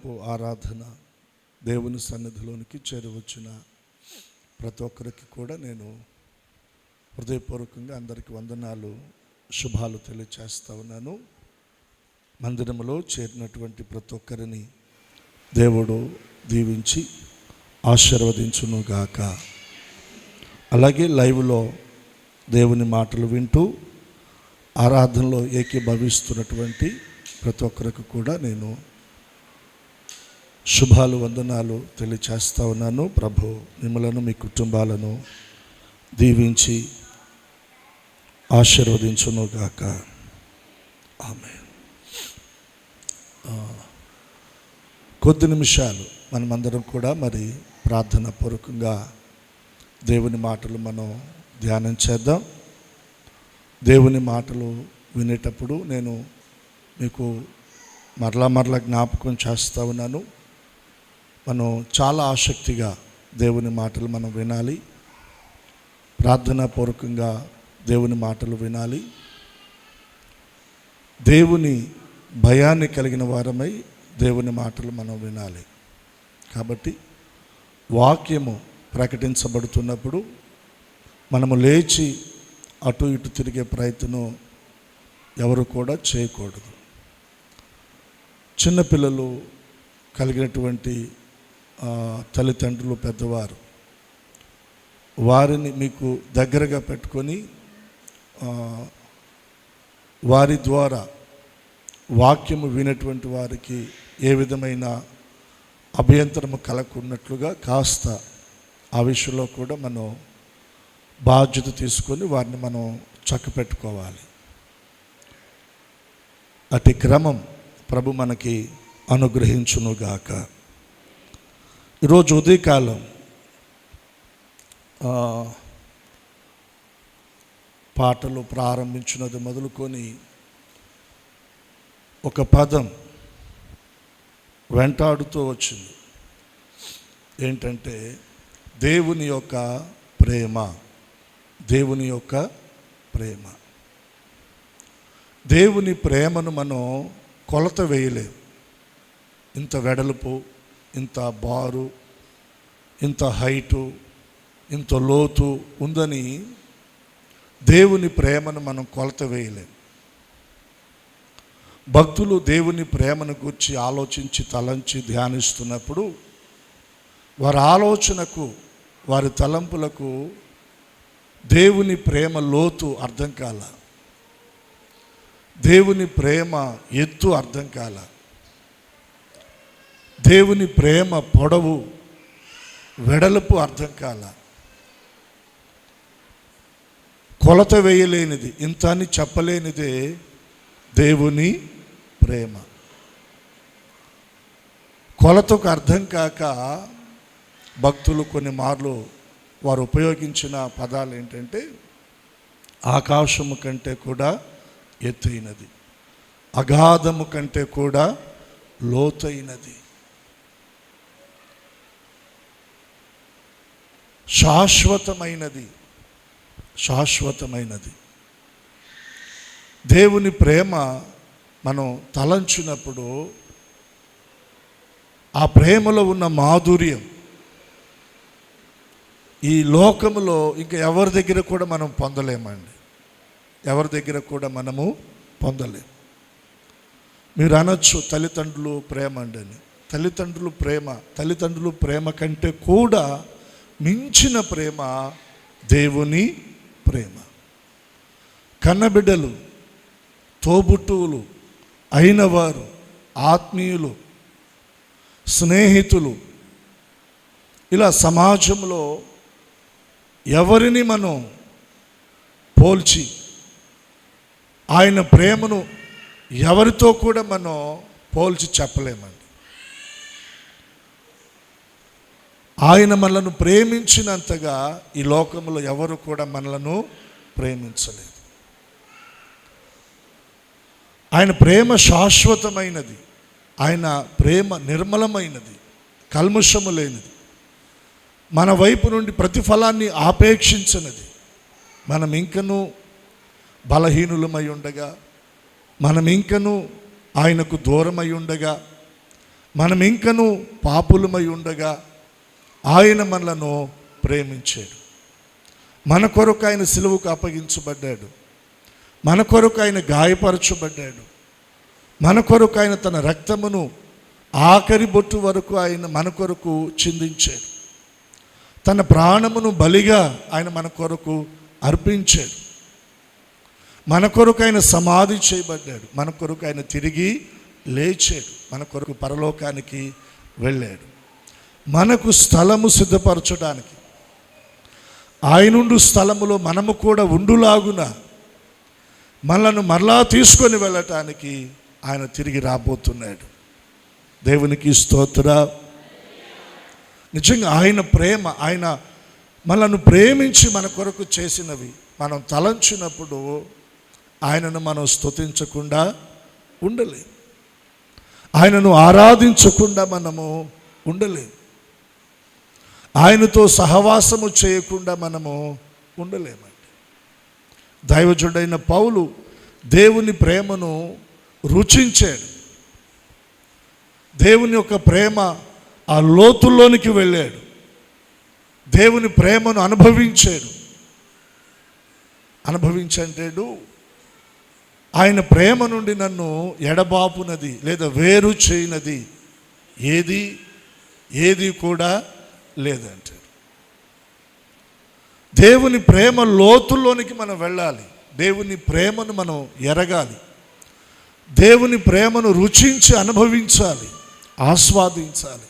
ఉదయకాలపు ఆరాధన దేవుని సన్నిధిలోనికి చేరవచ్చిన ప్రతి ఒక్కరికి కూడా నేను హృదయపూర్వకంగా అందరికీ వందనాలు, శుభాలు తెలియచేస్తా ఉన్నాను. మందిరంలో చేరినటువంటి ప్రతి ఒక్కరిని దేవుడు దీవించి ఆశీర్వదించునుగాక. అలాగే లైవ్లో దేవుని మాటలు వింటూ ఆరాధనలో ఏకీభవిస్తున్నటువంటి ప్రతి ఒక్కరికి కూడా నేను శుభాలు, వందనాలు తెలియచేస్తా ఉన్నాను. ప్రభు మిమ్మలను, మీ కుటుంబాలను దీవించి ఆశీర్వదించునుగాక. ఆమేన్. కొద్ది నిమిషాలు మనమందరం కూడా మరి ప్రార్థన పూర్వకంగా దేవుని మాటలు మనం ధ్యానం చేద్దాం. దేవుని మాటలు వినేటప్పుడు నేను మీకు మరలా జ్ఞాపకం చేస్తూ ఉన్నాను. మనం చాలా ఆసక్తిగా దేవుని మాటలు మనం వినాలి, ప్రార్థనా పూర్వకంగా దేవుని మాటలు వినాలి. దేవుని భయాన్ని కలిగిన వారమై దేవుని మాటలు మనం వినాలి. కాబట్టి వాక్యము ప్రకటించబడుతున్నప్పుడు మనము లేచి అటు ఇటు తిరిగే ప్రయత్నం ఎవరు కూడా చేయకూడదు. చిన్నపిల్లలు కలిగినటువంటి తల్లిదండ్రులు, పెద్దవారు వారిని మీకు దగ్గరగా పెట్టుకొని వారి ద్వారా వాక్యము వినేటువంటి వారికి ఏ విధమైన అభ్యంతరము కలగకున్నట్లుగా కాస్త ఆ విషయంలో కూడా మనం బాధ్యత తీసుకొని వారిని మనం చక్కపెట్టుకోవాలి. అతి క్రమం ప్రభు మనకి అనుగ్రహించునుగాక. ఈరోజు ఉదయకాలం పాటలు ప్రారంభించినది మొదలుకొని ఒక పదం వెంటాడుతూ వచ్చింది. ఏంటంటే దేవుని యొక్క ప్రేమ, దేవుని యొక్క ప్రేమ. దేవుని ప్రేమను మనం కొలత వేయలేం. ఇంత వెడల్పు, ఇంత బారు, ఇంత హైటు, ఇంత లోతు ఉందని దేవుని ప్రేమను మనం కొలత వేయలేం. భక్తులు దేవుని ప్రేమను గురించి ఆలోచించి తలంచి ధ్యానిస్తున్నప్పుడు వారి ఆలోచనకు, వారి తలంపులకు దేవుని ప్రేమ లోతు అర్థం కాల, దేవుని ప్రేమ ఎత్తు అర్థం కాల, దేవుని ప్రేమ పొడవు వెడల్పు అర్థం కాల. కొలత వేయలేనిది, ఇంత అని చెప్పలేనిదే దేవుని ప్రేమ. కొలతకు అర్థం కాక భక్తులు కొన్ని మార్లు వారు ఉపయోగించిన పదాలు ఏంటంటే ఆకాశము కంటే కూడా ఎత్తైనది, అగాధము కంటే కూడా లోతైనది, శాశ్వతమైనది, శాశ్వతమైనది. దేవుని ప్రేమ మనం తలంచినప్పుడు ఆ ప్రేమలో ఉన్న మాధుర్యం ఈ లోకములో ఇంకా ఎవరి దగ్గర కూడా మనం పొందలేమండి. ఎవరి దగ్గర కూడా మనము పొందలేము. మీరు అనొచ్చు తల్లిదండ్రులు ప్రేమ అండి అని. తల్లిదండ్రులు ప్రేమ కంటే కూడా మించిన ప్రేమ దేవుని ప్రేమ. కన్నబిడ్డలు, తోబుట్టువులు అయినవారు, ఆత్మీయులు, స్నేహితులు, ఇలా సమాజంలో ఎవరిని మనం పోల్చి ఆయన ప్రేమను ఎవరితో కూడా మనం పోల్చి చెప్పలేమండి. ఆయన మనలను ప్రేమించినంతగా ఈ లోకంలో ఎవరు కూడా మనలను ప్రేమించలేదు. ఆయన ప్రేమ శాశ్వతమైనది, ఆయన ప్రేమ నిర్మలమైనది, కల్ముషము లేనిది, మన వైపు నుండి ప్రతిఫలాన్ని ఆపేక్షించినది. మనం ఇంకనూ బలహీనులమై ఉండగా, మనం ఇంకనూ ఆయనకు దూరమై ఉండగా, మనం ఇంకను పాపులమై ఉండగా ఆయన మనలను ప్రేమించాడు. మన కొరకు ఆయన సిలువకు అప్పగించబడ్డాడు. మన కొరకు ఆయన గాయపరచబడ్డాడు. మన కొరకు ఆయన తన రక్తమును ఆఖరి బొట్టు వరకు ఆయన మన కొరకు చిందించాడు. తన ప్రాణమును బలిగా ఆయన మన కొరకు అర్పించాడు. మన కొరకు ఆయన సమాధి చేయబడ్డాడు. మన కొరకు ఆయన తిరిగి లేచాడు. మన కొరకు పరలోకానికి వెళ్ళాడు. మనకు స్థలము సిద్ధపరచడానికి, ఆయనుండు స్థలములో మనము కూడా ఉండులాగున మనలను మరలా తీసుకొని వెళ్ళటానికి ఆయన తిరిగి రాబోతున్నాడు. దేవునికి స్తోత్రం. నిజంగా ఆయన ప్రేమ, ఆయన మనల్ని ప్రేమించి మన కొరకు చేసినవి మనం తలంచినప్పుడు ఆయనను మనం స్తుతించకుండా ఉండలేం. ఆయనను ఆరాధించకుండా మనము ఉండలేం. ఆయనతో సహవాసము చేయకుండా మనము ఉండలేమండి. దైవజుడైన పౌలు దేవుని ప్రేమను రుచించాడు. దేవుని యొక్క ప్రేమ ఆ లోతుల్లోనికి వెళ్ళాడు. దేవుని ప్రేమను అనుభవించాడు. అనుభవించంటాడు, ఆయన ప్రేమ నుండి నన్ను ఎడబాపునది లేదా వేరు చేయనది ఏది కూడా లేదంటాడు. దేవుని ప్రేమ లోతుల్లోనికి మనం వెళ్ళాలి. దేవుని ప్రేమను మనం ఎరగాలి. దేవుని ప్రేమను రుచించి అనుభవించాలి, ఆస్వాదించాలి.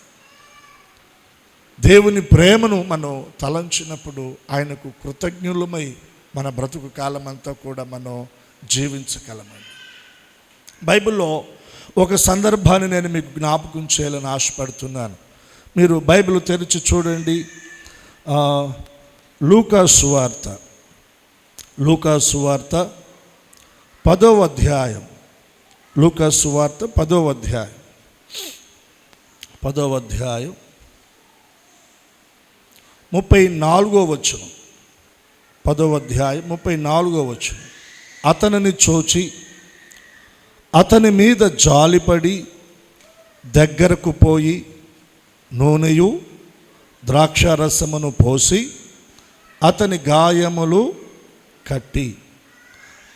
దేవుని ప్రేమను మనం తలంచినప్పుడు ఆయనకు కృతజ్ఞులమై మన బ్రతుకు కాలం అంతా కూడా మనం జీవించగలమండి. బైబిల్లో ఒక సందర్భాన్ని నేను మీకు జ్ఞాపకం చేయాలని ఆశపడుతున్నాను. మీరు బైబిల్ తెరిచి చూడండి. లూకా సువార్త 10వ అధ్యాయం. లూకా సువార్త 10వ అధ్యాయం 34వ వచనం. 10వ అధ్యాయం 34వ వచనం. అతనిని చూచి అతని మీద జాలిపడి దగ్గరకు పోయి నూనెయు ద్రాక్షారసమును పోసి అతని గాయములు కట్టి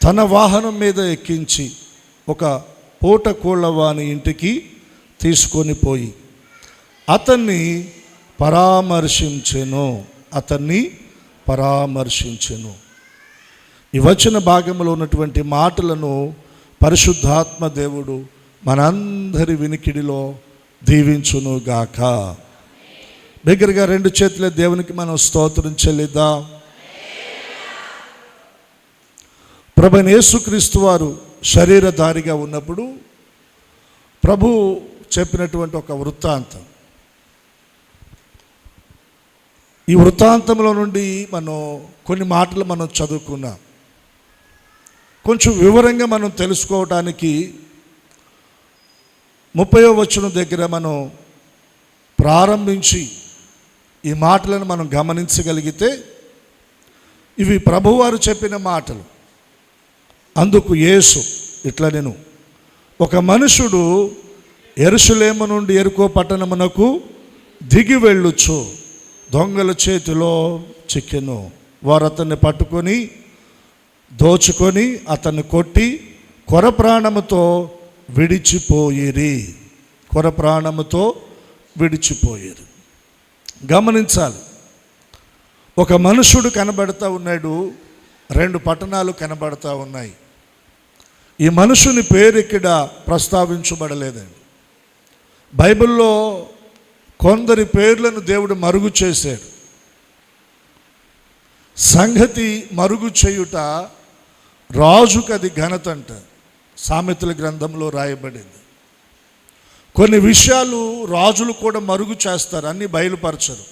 తన వాహనం మీద ఎక్కించి ఒక పూట కోళ్ళవాని ఇంటికి తీసుకొని పోయి అతన్ని పరామర్శించెను. ఈ వచన భాగంలో ఉన్నటువంటి మాటలను పరిశుద్ధాత్మ దేవుడు మనందరి వినికిడిలో దీవించును గాక. దగ్గరగా 2 చేతుల దేవునికి మనం స్తోత్రం చెల్లిద్దాం. ప్రభువైన యేసుక్రీస్తు వారు శరీరధారిగా ఉన్నప్పుడు ప్రభు చెప్పినటువంటి ఒక వృత్తాంతం. ఈ వృత్తాంతంలో నుండి మనం కొన్ని మాటలు మనం చదువుకున్నాం. కొంచెం వివరంగా మనం తెలుసుకోవడానికి 30వ వచనం దగ్గర మనం ప్రారంభించి ఈ మాటలను మనం గమనించగలిగితే ఇవి ప్రభువారు చెప్పిన మాటలు. అందుకు యేసు ఇట్లా, నేను ఒక మనుషుడు యెరూషలేము నుండి యెరికో పట్టణమునకు దిగి వెళ్ళుచు దొంగల చేతిలో చిక్కెను. వారు అతన్ని పట్టుకొని దోచుకొని అతన్ని కొట్టి కొర ప్రాణముతో విడిచిపోయిరి. గమనించాలి, ఒక మనుషుడు కనబడతా ఉన్నాడు, 2 పట్టణాలు కనబడతా ఉన్నాయి. ఈ మనుషుని పేరు ఇక్కడ ప్రస్తావించబడలేదండి. బైబిల్లో కొందరి పేర్లను దేవుడు మరుగు చేశాడు. సంగతి మరుగు చేయుట రాజుకు అది ఘనత అంట. సామెతల గ్రంథంలో రాయబడింది. కొన్ని విషయాలు రాజులు కూడా మరుగు చేస్తారు, అన్నీ బయలుపరచరు.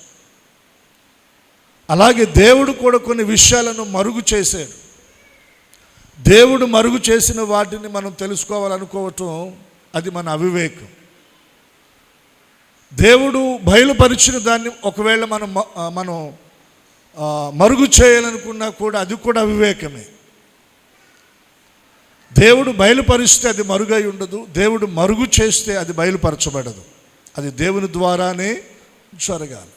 అలాగే దేవుడు కూడా కొన్ని విషయాలను మరుగు చేశాడు. దేవుడు మరుగు చేసిన వాటిని మనం తెలుసుకోవాలనుకోవటం అది మన అవివేకం. దేవుడు బయలుపరిచిన దాన్ని ఒకవేళ మనం మరుగు చేయాలనుకున్నా కూడా అది కూడా అవివేకమే. దేవుడు బయలుపరిస్తే అది మరుగై ఉండదు, దేవుడు మరుగు చేస్తే అది బయలుపరచబడదు. అది దేవుని ద్వారానే జరగాలి.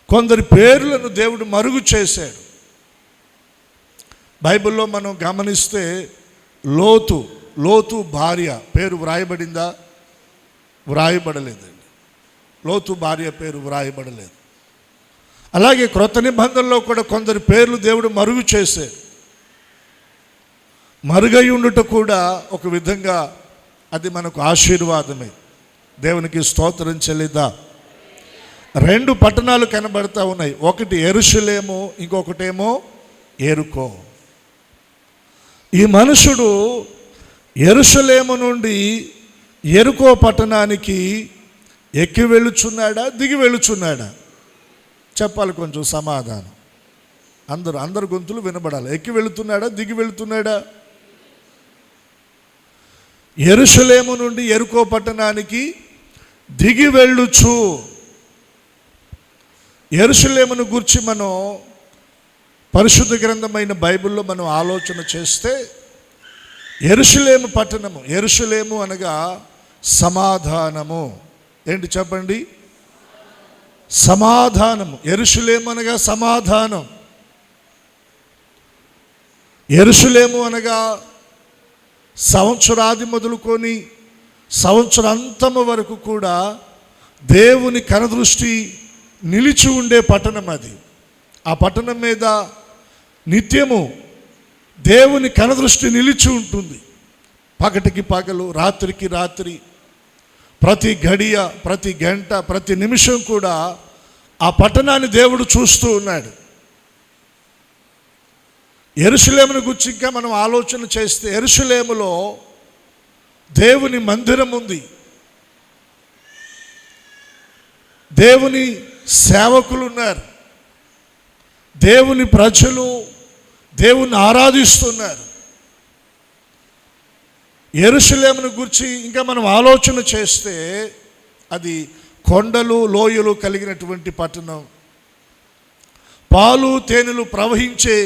కొందరి పేర్లను దేవుడు మరుగు చేశాడు. బైబిల్లో మనం గమనిస్తే లోతు భార్య పేరు వ్రాయబడిందా? వ్రాయబడలేదండి. లోతు భార్య పేరు వ్రాయబడలేదు. అలాగే క్రొత్త నిబంధనలో కూడా కొందరి పేర్లు దేవుడు మరుగు చేశాడు. మరుగై ఉండుట కూడా ఒక విధంగా అది మనకు ఆశీర్వాదమే. దేవునికి స్తోత్రం చెల్లిద్దా. 2 పట్టణాలు కనబడతా ఉన్నాయి. ఒకటి యెరూషలేము, ఇంకొకటేమో యెరికో. ఈ మనుషుడు యెరూషలేము నుండి యెరికో పట్టణానికి ఎక్కి వెళ్ళుచున్నాడా, దిగి వెళ్ళుచున్నాడా? చెప్పాలి కొంచెం సమాధానం. అందరు గొంతులు వినబడాలి. ఎక్కి వెళుతున్నాడా, దిగి వెళుతున్నాడా? యెరూషలేము నుండి యెరికో పట్టణానికి దిగి వెళ్ళుచు. యెరూషలేమును గూర్చి మనం పరిశుద్ధ గ్రంథమైన బైబిల్లో మనం ఆలోచన చేస్తే, యెరూషలేము పట్టణము, యెరూషలేము అనగా సమాధానము. ఏంటి చెప్పండి? సమాధానము. యెరూషలేము అనగా సమాధానం. యెరూషలేము అనగా సంవత్సరాది మొదలుకొని సంవత్సరాంతము వరకు కూడా దేవుని కనుదృష్టి నిలిచి ఉండే పట్టణం అది. ఆ పట్టణం మీద నిత్యము దేవుని కనుదృష్టి నిలిచి ఉంటుంది. పగటికి పగలు, రాత్రికి రాత్రి, ప్రతి గడియ, ప్రతి గంట, ప్రతి నిమిషం కూడా ఆ పట్టణాన్ని దేవుడు చూస్తూ ఉన్నాడు. యెరూషలేమును గురించి ఇంకా మనం ఆలోచన చేస్తే, యెరూషలేములో దేవుని మందిరం ఉంది. దేవుని సేవకులు ఉన్నారు. దేవుని ప్రజలు దేవుని ఆరాధిస్తున్నారు. యెరూషలేమును గురించి ఇంకా మనం ఆలోచన చేస్తే, అది కొండలు లోయలు కలిగినటువంటి పట్టణం, పాలు తేనెలు ప్రవహించే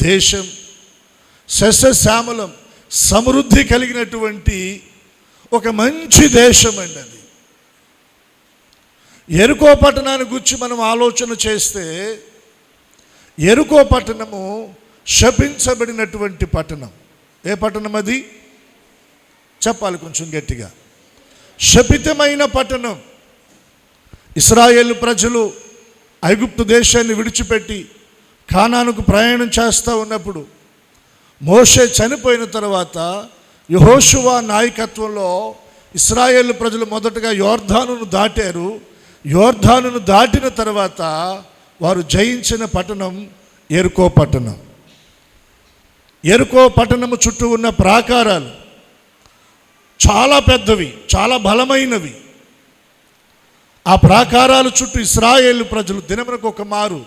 దేశం, సస్యశ్యామలం సమృద్ధి కలిగినటువంటి ఒక మంచి దేశం అండి అది. యెరికో పట్టణాన్ని గురించి మనం ఆలోచన చేస్తే, యెరికో పట్టణము శపించబడినటువంటి పట్టణం. ఏ పట్టణం అది? చెప్పాలి కొంచెం గట్టిగా. శపితమైన పట్టణం. ఇశ్రాయేలు ప్రజలు ఐగుప్తు దేశాన్ని విడిచిపెట్టి కానానుకు ప్రయాణం చేస్తూ ఉన్నప్పుడు, మోషే చనిపోయిన తర్వాత యెహోషువ నాయకత్వంలో ఇశ్రాయేలు ప్రజలు మొదటగా యోర్దానును దాటారు. యోర్దానును దాటిన తర్వాత వారు జయించిన పట్టణం యెరికో పట్టణం. యెరికో పట్టణము చుట్టూ ఉన్న ప్రాకారాలు చాలా పెద్దవి, చాలా బలమైనవి. ఆ ప్రాకారాల చుట్టూ ఇశ్రాయేలు ప్రజలు దినమునకు ఒక మారు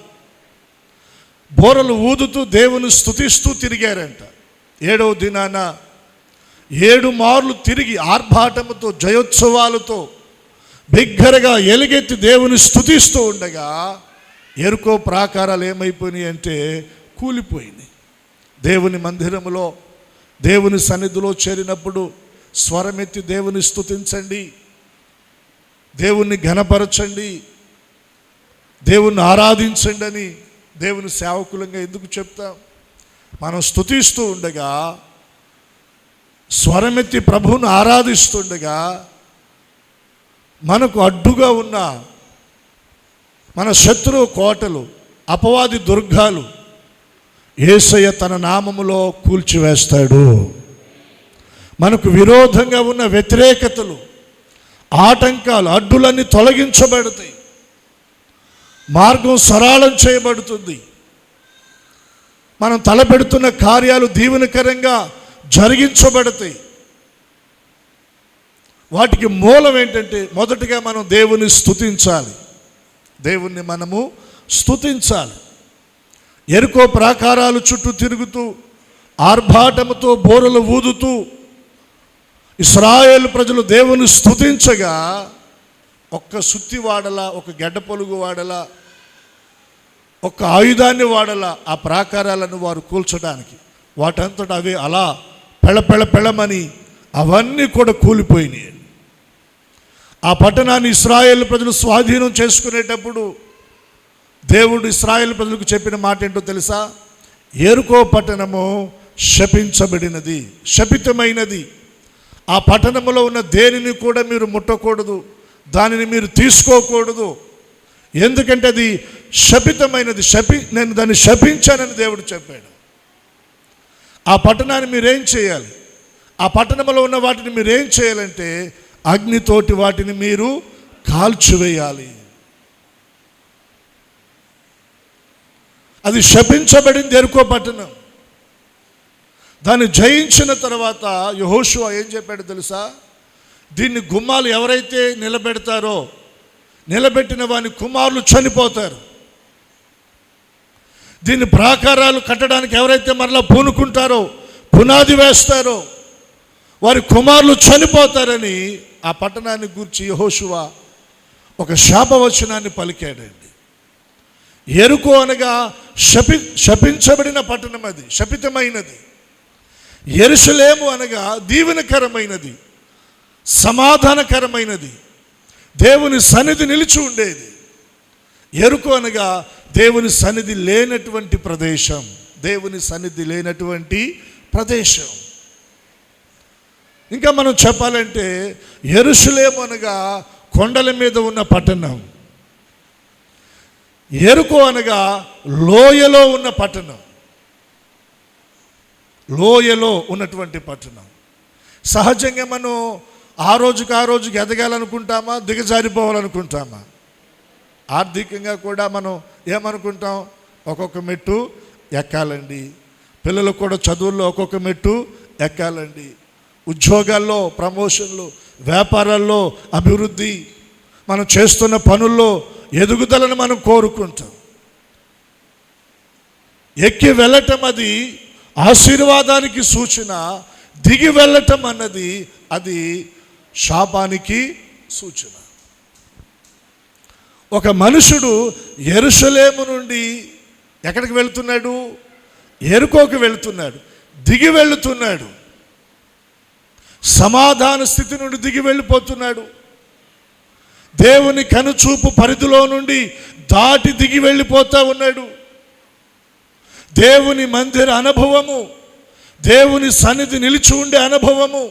బోరలు ఊదుతూ దేవుని స్తుతిస్తూ తిరిగారంట. 7వ దినాన 7 మార్లు తిరిగి ఆర్భాటముతో, జయోత్సవాలతో బిగ్గరగా ఎలుగెత్తి దేవుని స్తుతిస్తూ ఉండగా యెరికో ప్రాకారాలు ఏమైపోయినాయి అంటే కూలిపోయినాయి. దేవుని మందిరములో, దేవుని సన్నిధిలో చేరినప్పుడు స్వరమెత్తి దేవుని స్తుతించండి, దేవుణ్ణి ఘనపరచండి, దేవుణ్ణి ఆరాధించండి అని దేవుని సేవకులంగా ఎందుకు చెప్తాం? మనం స్తుతిస్తూ ఉండగా, స్వరమెత్తి ప్రభువును ఆరాధిస్తుండగా, మనకు అడ్డుగా ఉన్న మన శత్రువు కోటలు, అపవాది దుర్గాలు యేసయ్య తన నామములో కూల్చివేస్తాడు. మనకు విరోధంగా ఉన్న వ్యతిరేకతలు, ఆటంకాలు, అడ్డులన్నీ తొలగించబడతాయి. మార్గం సరళం చేయబడుతుంది. మనం తలపెడుతున్న కార్యాలు దీవెనకరంగా జరిగించబడతాయి. వాటికి మూలం ఏంటంటే, మొదటిగా మనం దేవుని స్తుతించాలి. దేవుణ్ణి మనము స్తుతించాలి. యెరికో ప్రాకారాలు చుట్టూ తిరుగుతూ ఆర్భాటముతో బోరలు ఊదుతూ ఇశ్రాయేలు ప్రజలు దేవుని స్తుతించగా, ఒక్క సుత్తి వాడల, ఒక గడ్డ పొలుగు వాడల, ఒక ఆయుధాన్ని వాడల ఆ ప్రాకారాలను వారు కూల్చడానికి. వాటంతట అవి అలా పెళమని అవన్నీ కూడా కూలిపోయినాయి. ఆ పట్టణాన్ని ఇశ్రాయేలు ప్రజలు స్వాధీనం చేసుకునేటప్పుడు దేవుడు ఇశ్రాయేలు ప్రజలకు చెప్పిన మాట ఏంటో తెలుసా? యెరికో పట్టణము శపించబడినది, శపితమైనది. ఆ పట్టణంలో ఉన్న దేనిని కూడా మీరు ముట్టకూడదు, దానిని మీరు తీసుకోకూడదు. ఎందుకంటే అది శపితమైనది. నేను దాన్ని శపించానని దేవుడు చెప్పాడు. ఆ పట్టణాన్ని మీరేం చేయాలి? ఆ పట్టణంలో ఉన్న వాటిని మీరేం చేయాలంటే అగ్నితోటి వాటిని మీరు కాల్చివేయాలి. అది శపించబడింది యెరికో పట్టణం. దాన్ని జయించిన తర్వాత యెహోషువ ఏం చెప్పాడు తెలుసా? దీన్ని గుమ్మాలు ఎవరైతే నిలబెడతారో, నిలబెట్టిన వాని కుమారులు చనిపోతారు. దీన్ని ప్రాకారాలు కట్టడానికి ఎవరైతే మరలా పూనుకుంటారో, పునాది వేస్తారో, వారి కుమారులు చనిపోతారని ఆ పట్టణాన్ని గూర్చి యెహోషువ ఒక శాపవచనాన్ని పలికాడండి. యెరికో అనగా శపించబడిన పట్టణం, అది శపితమైనది. యెరూషలేము అనగా దీవెనకరమైనది, సమాధానకరమైనది, దేవుని సన్నిధి నిలిచి ఉండేది. యెరికో అనగా దేవుని సన్నిధి లేనటువంటి ప్రదేశం, దేవుని సన్నిధి లేనటువంటి ప్రదేశం. ఇంకా మనం చెప్పాలంటే యెరూషలేము అనగా కొండల మీద ఉన్న పట్టణం, యెరికో అనగా లోయలో ఉన్న పట్టణం, లోయలో ఉన్నటువంటి పట్టణం. సహజంగా మనం ఆ రోజుకి ఎదగాలనుకుంటామా, దిగజారిపోవాలనుకుంటామా? ఆర్థికంగా కూడా మనం ఏమనుకుంటాం? ఒక్కొక్క మెట్టు ఎక్కాలండి. పిల్లలు కూడా చదువుల్లో ఒక్కొక్క మెట్టు ఎక్కాలండి. ఉద్యోగాల్లో ప్రమోషన్లు, వ్యాపారాల్లో అభివృద్ధి, మనం చేస్తున్న పనుల్లో ఎదుగుదలను మనం కోరుకుంటాం. ఎక్కి వెళ్ళటం అది ఆశీర్వాదానికి సూచన, దిగి వెళ్ళటం అన్నది అది శాపానికి సూచన. ఒక మనుషుడు యెరూషలేము నుండి ఎక్కడికి వెళుతున్నాడు? యెరికోకి వెళుతున్నాడు, దిగి వెళుతున్నాడు. సమాధాన స్థితి నుండి దిగి వెళ్ళిపోతున్నాడు. దేవుని కనుచూపు పరిధిలో నుండి దాటి దిగి వెళ్ళిపోతూ ఉన్నాడు. దేవుని మందిర అనుభవము, దేవుని సన్నిధి నిలిచి ఉండే అనుభవము,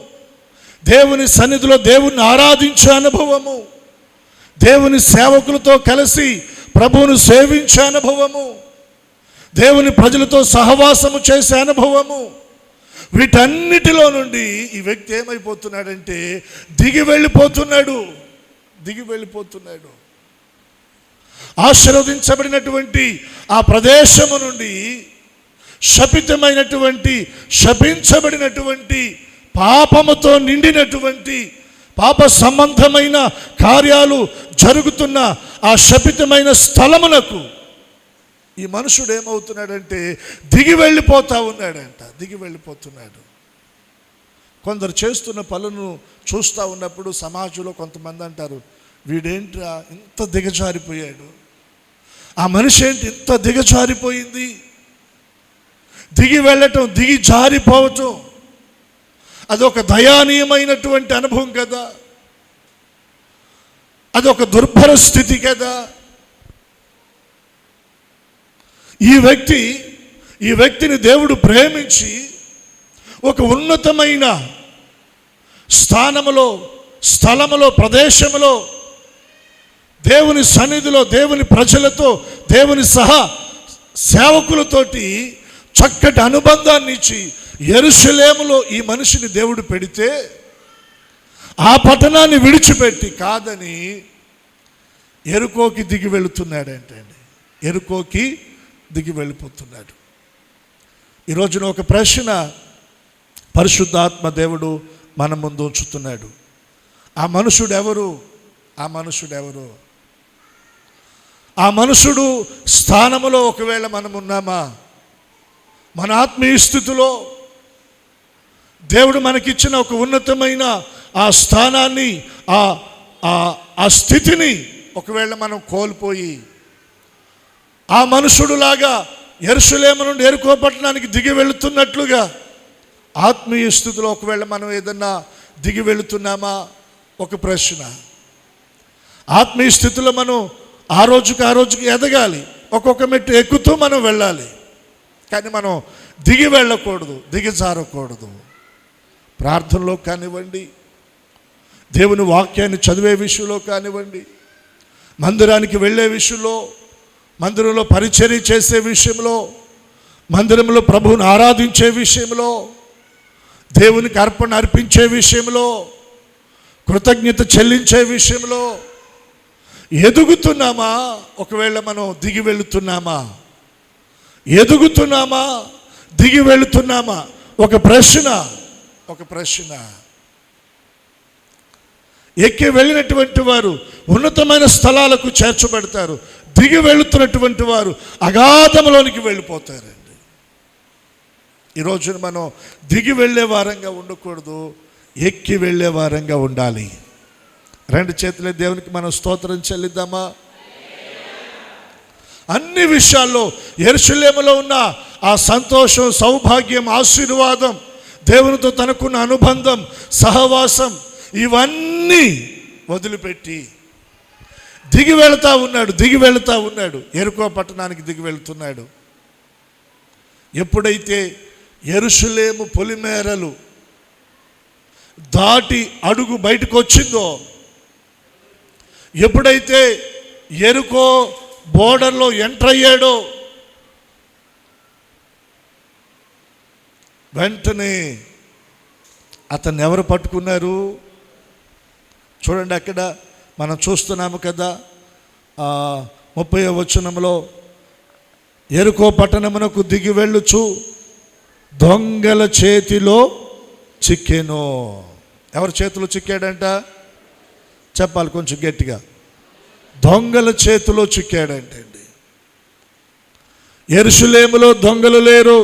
దేవుని సన్నిధిలో దేవుని ఆరాధించే అనుభవము, దేవుని సేవకులతో కలిసి ప్రభువును సేవించే అనుభవము, దేవుని ప్రజలతో సహవాసము చేసే అనుభవము, వీటన్నిటిలో నుండి ఈ వ్యక్తి ఏమైపోతున్నాడంటే దిగి వెళ్ళిపోతున్నాడు. ఆశీర్వదించబడినటువంటి ఆ ప్రదేశము నుండి శపించబడినటువంటి పాపముతో నిండినటువంటి పాప సంబంధమైన కార్యాలు జరుగుతున్న ఆ శపితమైన స్థలమునకు ఈ మనుషుడు ఏమవుతున్నాడంటే దిగి వెళ్ళిపోతున్నాడు. కొందరు చేస్తున్న పనులను చూస్తూ ఉన్నప్పుడు సమాజంలో కొంతమంది అంటారు, వీడేంట్రా ఇంత దిగజారిపోయాడు, ఆ మనిషి ఏంటి ఇంత దిగజారిపోయింది. దిగి వెళ్ళటం, దిగి జారిపోవటం అదొక దయానీయమైనటువంటి అనుభవం కదా, అదొక దుర్భర స్థితి కదా. ఈ వ్యక్తిని దేవుడు ప్రేమించి ఒక ఉన్నతమైన స్థలములో ప్రదేశములో దేవుని సన్నిధిలో దేవుని ప్రజలతో దేవుని సేవకులతోటి చక్కటి అనుబంధాన్ని ఇచ్చి యెరూషలేములో ఈ మనిషిని దేవుడు పెడితే ఆ పట్టణాన్ని విడిచిపెట్టి కాదని యెరికోకి దిగి వెళుతున్నాడంటండి. యెరికోకి దిగి వెళ్ళిపోతున్నాడు. ఈ రోజున ఒక ప్రశ్న పరిశుద్ధాత్మ దేవుడు మన ముందు ఉంచుతున్నాడు. ఆ మనుషుడు ఎవరు? ఆ మనుషుడు స్థానములో ఒకవేళ మనం ఉన్నామా? మన ఆత్మీయ స్థితిలో దేవుడు మనకిచ్చిన ఒక ఉన్నతమైన ఆ స్థానాన్ని, ఆ స్థితిని ఒకవేళ మనం కోల్పోయి ఆ మనుషుడులాగా యెరూషలేము నుండి యెరికో పట్టణానికి దిగి వెళుతున్నట్లుగా ఆత్మీయ స్థితిలో ఒకవేళ మనం ఏదన్నా దిగి వెళుతున్నామా? ఒక ప్రశ్న. ఆత్మీయ స్థితిలో మనం ఆ రోజుకి ఎదగాలి. ఒక్కొక్క మెట్టు ఎక్కుతూ మనం వెళ్ళాలి. కానీ మనం దిగి వెళ్ళకూడదు, దిగజారకూడదు. ప్రార్థనలో కానివ్వండి, దేవుని వాక్యాన్ని చదివే విషయంలో కానివ్వండి, మందిరానికి వెళ్ళే విషయంలో, మందిరంలో పరిచర్య చేసే విషయంలో, మందిరంలో ప్రభువుని ఆరాధించే విషయంలో, దేవునికి అర్పణ అర్పించే విషయంలో, కృతజ్ఞత చెల్లించే విషయంలో ఎదుగుతున్నామా? ఒకవేళ మనం దిగి వెళుతున్నామా? ఎదుగుతున్నామా? దిగి వెళుతున్నామా? ఒక ప్రశ్న. ఎక్కి వెళ్ళినటువంటి వారు ఉన్నతమైన స్థలాలకు చేర్చబడతారు. దిగి వెళుతున్నటువంటి వారు అగాధంలోనికి వెళ్ళిపోతారండి. ఈరోజు మనం దిగి వెళ్ళే వారంగా ఉండకూడదు, ఎక్కి వెళ్ళే వారంగా ఉండాలి. రెండు చేతులే దేవునికి మనం స్తోత్రం చెల్లిద్దామా? అన్ని విషయాల్లో యెరూషలేములో ఉన్న ఆ సంతోషం, సౌభాగ్యం, ఆశీర్వాదం, దేవునితో తనకున్న అనుబంధం, సహవాసం, ఇవన్నీ వదిలిపెట్టి దిగి వెళుతూ ఉన్నాడు. యెరికో పట్టణానికి దిగి వెళుతున్నాడు. ఎప్పుడైతే యెరూషలేము పొలిమేరలు దాటి అడుగు బయటకు వచ్చిందో, ఎప్పుడైతే యెరికో బోర్డర్లో ఎంటర్ అయ్యాడో, వెంటనే అతన్ని ఎవరు పట్టుకున్నారు? చూడండి, అక్కడ మనం చూస్తున్నాము కదా, 30వ వచనంలో, యెరికో పట్టణమునకు దిగి వెళ్ళుచు దొంగల చేతిలో చిక్కెను. ఎవరి చేతిలో చిక్కాడంట? చెప్పాలి కొంచెం గట్టిగా. దొంగల చేతిలో చిక్కాడంటండి. యెరూషలేములో దొంగలు లేరు,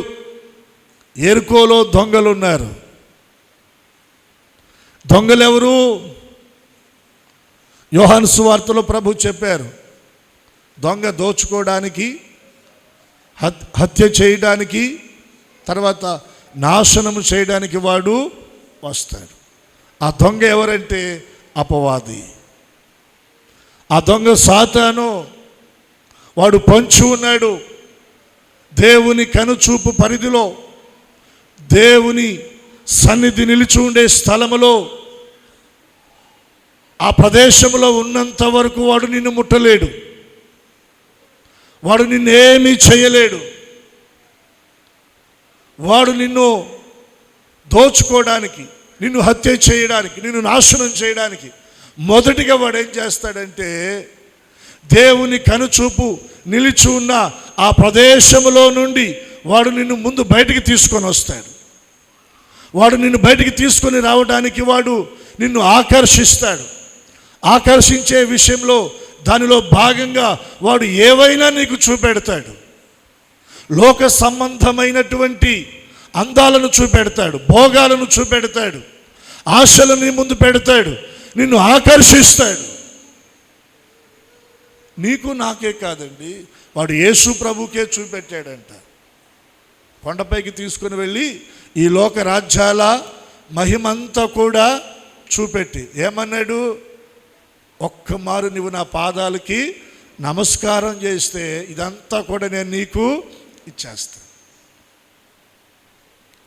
యెరికోలో దొంగలు ఉన్నారు. దొంగలెవరు? యోహాను సువార్తలో ప్రభు చెప్పారు, దొంగ దోచుకోవడానికి, హత్య చేయడానికి, తర్వాత నాశనము చేయడానికి వాడు వస్తాడు. ఆ దొంగ ఎవరంటే అపవాది. ఆ దొంగ సాతాను. వాడు పొంచి ఉన్నాడు దేవుని కనుచూపు పరిధిలో, దేవుని సన్నిధి నిలిచి ఉండే స్థలములో. ఆ ప్రదేశంలో ఉన్నంత వరకు వాడు నిన్ను ముట్టలేడు, వాడు నిన్నేమీ చేయలేడు. వాడు నిన్ను దోచుకోవడానికి, నిన్ను హత్య చేయడానికి, నిన్ను నాశనం చేయడానికి మొదటిగా వాడు ఏం చేస్తాడంటే, దేవుని కనుచూపు నిలిచి ఉన్న ఆ ప్రదేశంలో నుండి వాడు నిన్ను ముందు బయటికి తీసుకొని వస్తాడు. వాడు నిన్ను బయటికి తీసుకొని రావడానికి వాడు నిన్ను ఆకర్షిస్తాడు. ఆకర్షించే విషయంలో దానిలో భాగంగా వాడు ఏవైనా నీకు చూపెడతాడు. లోక సంబంధమైనటువంటి అందాలను చూపెడతాడు, భోగాలను చూపెడతాడు, ఆశలను నీ ముందు పెడతాడు, నిన్ను ఆకర్షిస్తాడు. నీకు నాకే కాదండి, వాడు యేసు ప్రభుకే చూపెట్టాడంట. కొండపైకి తీసుకుని వెళ్ళి ఈ లోక రాజ్యాల మహిమంతా కూడా చూపెట్టి ఏమన్నాడు? ఒక్క మారు నువ్వు నా పాదాలకి నమస్కారం చేస్తే ఇదంతా కూడా నేను నీకు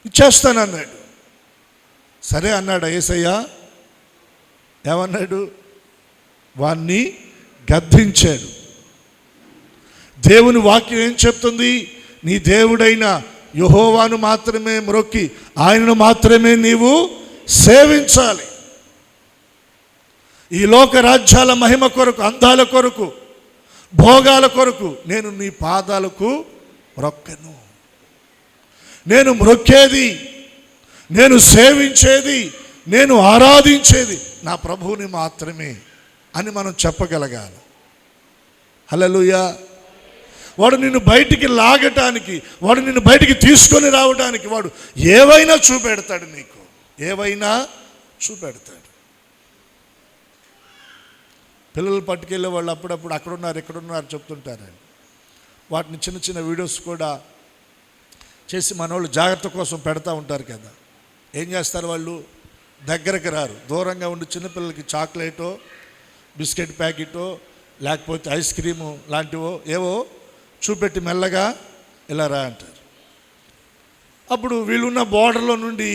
ఇచ్చేస్తానన్నాడు. సరే అన్నాడు యేసయ్య. ఏమన్నాడు? వాణ్ణి గద్దించాడు. దేవుని వాక్యం ఏం చెప్తుంది? నీ దేవుడైన యెహోవాను మాత్రమే మ్రొక్కి ఆయనను మాత్రమే నీవు సేవించాలి. ఈ లోక రాజ్యాల మహిమ కొరకు, అందాల కొరకు, భోగాల కొరకు నేను నీ పాదాలకు మ్రొక్కను. నేను మ్రొక్కేది, నేను సేవించేది, నేను ఆరాధించేది నా ప్రభువుని మాత్రమే అని మనం చెప్పగలగాలి. హల్లెలూయా. వాడు నిన్ను బయటికి లాగటానికి, వాడు నిన్ను బయటికి తీసుకొని రావడానికి వాడు ఏవైనా చూపెడతాడు, నీకు ఏవైనా చూపెడతాడు. పిల్లలు పట్టుకెళ్ళే వాళ్ళు అప్పుడప్పుడు అక్కడున్నారు ఇక్కడున్నారు చెప్తుంటారండి. వాటిని చిన్న చిన్న వీడియోస్ కూడా చేసి మనోళ్ళు జాగ్రత్త కోసం పెడతా ఉంటారు కదా. ఏం చేస్తారు? వాళ్ళు దగ్గరకు రారు, దూరంగా ఉండి చిన్నపిల్లలకి చాక్లెటో బిస్కెట్ ప్యాకెటో లేకపోతే ఐస్ క్రీము లాంటివో ఏవో చూపెట్టి మెల్లగా ఇలా రా అంటారు. అప్పుడు వీళ్ళున్న బోర్డర్లో నుండి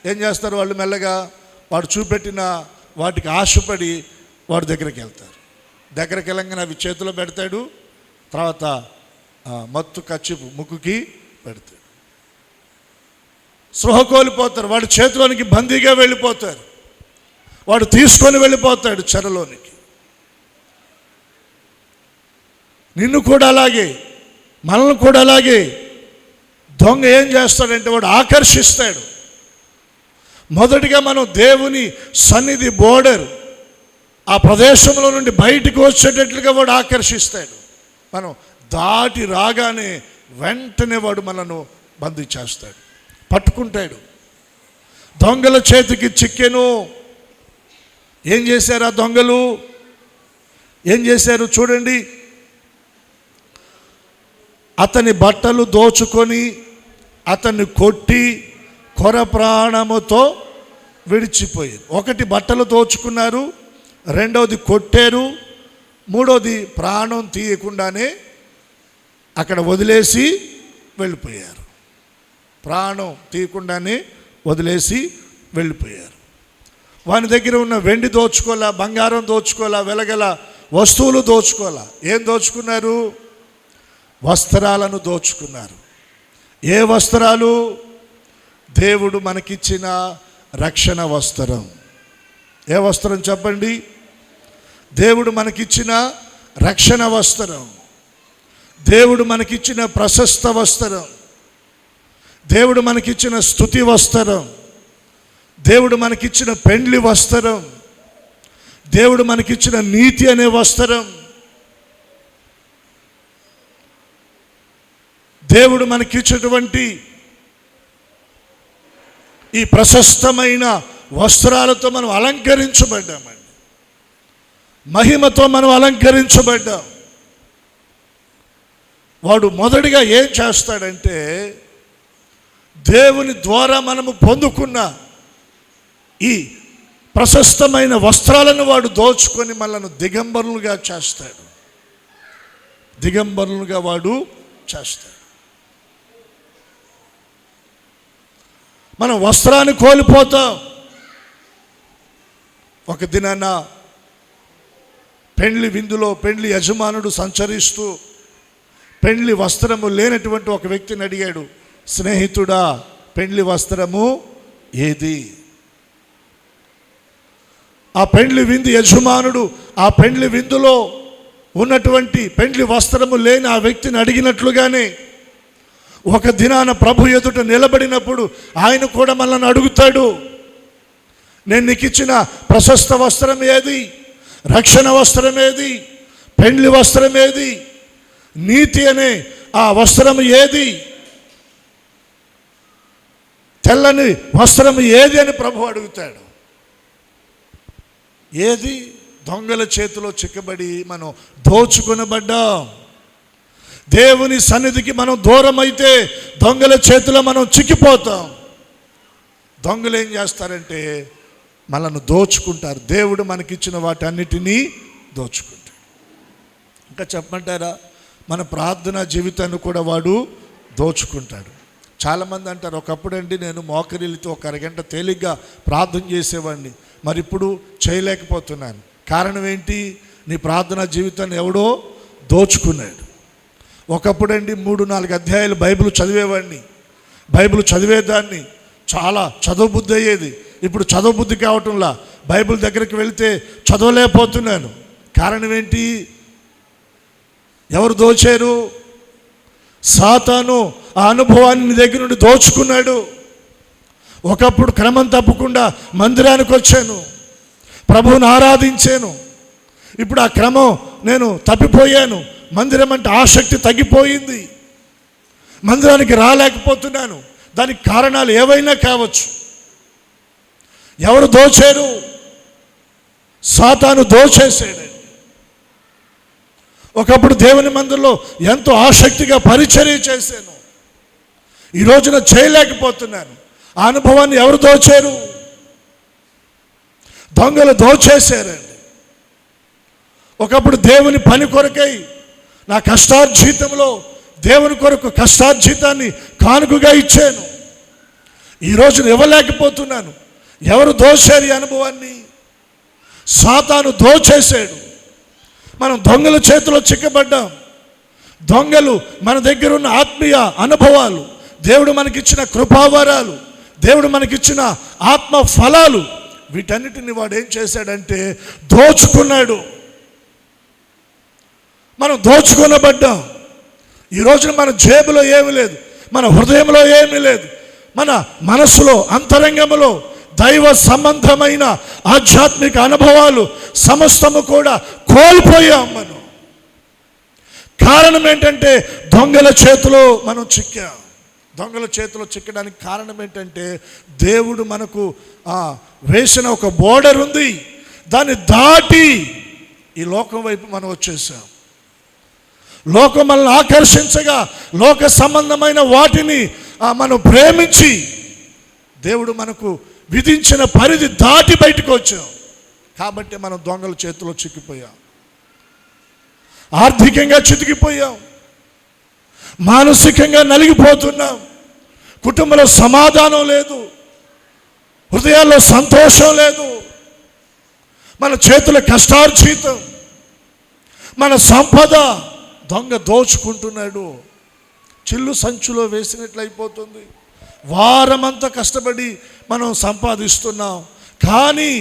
ఏం చేస్తారు, వాళ్ళు మెల్లగా వాడు చూపెట్టిన వాటికి ఆశపడి వాడి దగ్గరికి వెళ్తారు. దగ్గరికి వెళ్ళంగానే అవి చేతిలో పెడతాడు, తర్వాత మత్తు కచ్చిపు ముక్కుకి పెడతాడు. స్పృహ కోల్పోతారు, వాడి చేతిలోనికి బందీగా వెళ్ళిపోతారు, వాడు తీసుకొని వెళ్ళిపోతాడు చెరలోనికి. నిన్ను కూడా అలాగే, మనల్ని కూడా అలాగే దొంగ ఏం చేస్తాడంటే వాడు ఆకర్షిస్తాడు. మొదటిగా మనం దేవుని సన్నిధి బోర్డర్ ఆ ప్రదేశంలో నుండి బయటికి వచ్చేటట్లుగా వాడు ఆకర్షిస్తాడు. మనం దాటి రాగానే వెంటనే వాడు మనను బంధించేస్తాడు, పట్టుకుంటాడు. దొంగల చేతికి చిక్కెను. ఏం చేశారు ఆ దొంగలు? ఏం చేశారు చూడండి. అతని బట్టలు దోచుకొని అతన్ని కొట్టి కొర ప్రాణముతో విడిచిపోయారు. ఒకటి బట్టలు దోచుకున్నారు, రెండవది కొట్టారు, మూడవది ప్రాణం తీయకుండానే అక్కడ వదిలేసి వెళ్ళిపోయారు. ప్రాణం తీయకుండానే వదిలేసి వెళ్ళిపోయారు. వాని దగ్గర ఉన్న వెండి దోచుకోవాలా, బంగారం దోచుకోవాలా, వెలగల వస్తువులు దోచుకోవాలా. ఏం దోచుకున్నారు? వస్త్రాలను దోచుకున్నారు. ఏ వస్త్రాలు? దేవుడు మనకిచ్చిన రక్షణ వస్త్రం. ఏ వస్త్రం చెప్పండి? దేవుడు మనకిచ్చిన రక్షణ వస్త్రం, దేవుడు మనకిచ్చిన ప్రశస్త వస్త్రం, దేవుడు మనకిచ్చిన స్తుతి వస్త్రం, దేవుడు మనకిచ్చిన పెండ్లి వస్త్రం, దేవుడు మనకిచ్చిన నీతి అనే వస్త్రం, దేవుడు మనకిచ్చినటువంటి ఈ ప్రశస్తమైన వస్త్రాలతో మనం అలంకరించబడ్డామండి. మహిమతో మనం అలంకరించబడ్డాం. వాడు మొదటిగా ఏం చేస్తాడంటే దేవుని ద్వారా మనము పొందుకున్న ఈ ప్రశస్తమైన వస్త్రాలను వాడు దోచుకొని మనల్ని దిగంబరులుగా చేస్తాడు. దిగంబరులుగా వాడు చేస్తాడు. మనం వస్త్రాన్ని కోల్పోతాం. ఒక దినాన పెండ్లి విందులో పెండ్లి యజమానుడు సంచరిస్తూ పెండ్లి వస్త్రము లేనటువంటి ఒక వ్యక్తిని అడిగాడు, స్నేహితుడా, పెండ్లి వస్త్రము ఏది? ఆ పెండ్లి విందు యజమానుడు ఆ పెండ్లి విందులో ఉన్నటువంటి పెండ్లి వస్త్రము లేని ఆ వ్యక్తిని అడిగినట్లుగానే ఒక దినాన ప్రభు ఎదుట నిలబడినప్పుడు ఆయన కూడా మనల్ని అడుగుతాడు, నేను నీకు ఇచ్చిన ప్రశస్త వస్త్రం ఏది? రక్షణ వస్త్రం ఏది? పెండ్లి వస్త్రం ఏది? నీతి అనే ఆ వస్త్రం ఏది? తెల్లని వస్త్రం ఏది అని ప్రభు అడుగుతాడు. ఏది? దొంగల చేతిలో చిక్కబడి మనం దోచుకొనబడ్డాం. దేవుని సన్నిధికి మనం దూరం అయితే దొంగల చేతిలో మనం చిక్కిపోతాం. దొంగలు ఏం చేస్తారంటే మనల్ని దోచుకుంటారు. దేవుడు మనకిచ్చిన వాటన్నిటినీ దోచుకుంటాడు. ఇంకా చెప్పమంటారా, మన ప్రార్థనా జీవితాన్ని కూడా వాడు దోచుకుంటాడు. చాలామంది అంటారు, ఒకప్పుడండి నేను మోకరిల్లితో ఒక అరగంట తేలిగ్గా ప్రార్థన చేసేవాడిని, మరి ఇప్పుడు చేయలేకపోతున్నాను. కారణం ఏంటి? నీ ప్రార్థనా జీవితాన్ని ఎవడో దోచుకున్నాడు. ఒకప్పుడండి 3-4 అధ్యాయాలు బైబిల్ చదివేవాడిని, బైబిల్ చదివేదాన్ని, చాలా చదువు బుద్ధి అయ్యేది. ఇప్పుడు చదువు బుద్ధి కావటంలా బైబిల్ దగ్గరికి వెళితే చదవలేకపోతున్నాను. కారణం ఏంటి? ఎవరు దోచారు? సాతాను ఆ అనుభవాన్ని నీ దగ్గర నుండి దోచుకున్నాడు. ఒకప్పుడు క్రమం తప్పకుండా మందిరానికి వచ్చాను, ప్రభువుని ఆరాధించాను. ఇప్పుడు ఆ క్రమం నేను తప్పిపోయాను. మందిరం అంటే ఆసక్తి తగ్గిపోయింది. మందిరానికి రాలేకపోతున్నాను. దానికి కారణాలు ఏవైనా కావచ్చు. ఎవరు దోచారు? సాతాను దోచేసాడు. ఒకప్పుడు దేవుని మందిరంలో ఎంతో ఆసక్తిగా పరిచర్య చేశాను, ఈ రోజున చేయలేకపోతున్నాను. ఆ అనుభవాన్ని ఎవరు దోచారు? దొంగలు దోచేశారండి. ఒకప్పుడు దేవుని పని కొరకై నా కష్టార్జితంలో దేవుని కొరకు కష్టార్జితాన్ని కానుకగా ఇచ్చాను. ఈరోజు ఇవ్వలేకపోతున్నాను. ఎవరు దోచారు ఈ అనుభవాన్ని? సాతాను దోచేశాడు. మనం దొంగల చేతిలో చిక్కబడ్డాం. దొంగలు మన దగ్గర ఉన్న ఆత్మీయ అనుభవాలు, దేవుడు మనకిచ్చిన కృపావరాలు, దేవుడు మనకిచ్చిన ఆత్మ ఫలాలు, వీటన్నిటిని వాడు ఏం చేశాడంటే దోచుకున్నాడు. మనం దోచుకొనబడ్డాం. ఈ రోజున మన జేబులో ఏమీ లేదు, మన హృదయంలో ఏమీ లేదు, మన మనసులో అంతరంగంలో దైవ సంబంధమైన ఆధ్యాత్మిక అనుభవాలు సమస్తము కూడా కోల్పోయాం మనం. కారణం ఏంటంటే దొంగల చేతిలో మనం చిక్కాం. దొంగల చేతిలో చిక్కడానికి కారణం ఏంటంటే దేవుడు మనకు వేసిన ఒక బోర్డర్ ఉంది, దాన్ని దాటి ఈ లోకం వైపు మనం వచ్చేసాం. లోకం మనల్ని ఆకర్షించగా లోక సంబంధమైన వాటిని మనం ప్రేమించి దేవుడు మనకు విధించిన పరిధి దాటి బయటకు వచ్చాం. కాబట్టి మనం దొంగల చేతిలో చిక్కిపోయాం, ఆర్థికంగా చితికిపోయాం, మానసికంగా నలిగిపోతున్నాం, కుటుంబంలో సమాధానం లేదు, హృదయాల్లో సంతోషం లేదు, మన చేతుల కష్టార్జితం, మన సంపద దొంగ దోచుకుంటున్నాడు. చిల్లు సంచులో వేసినట్లయిపోతుంది. వారమంతా కష్టపడి మనం సంపాదిస్తున్నాం, కానీ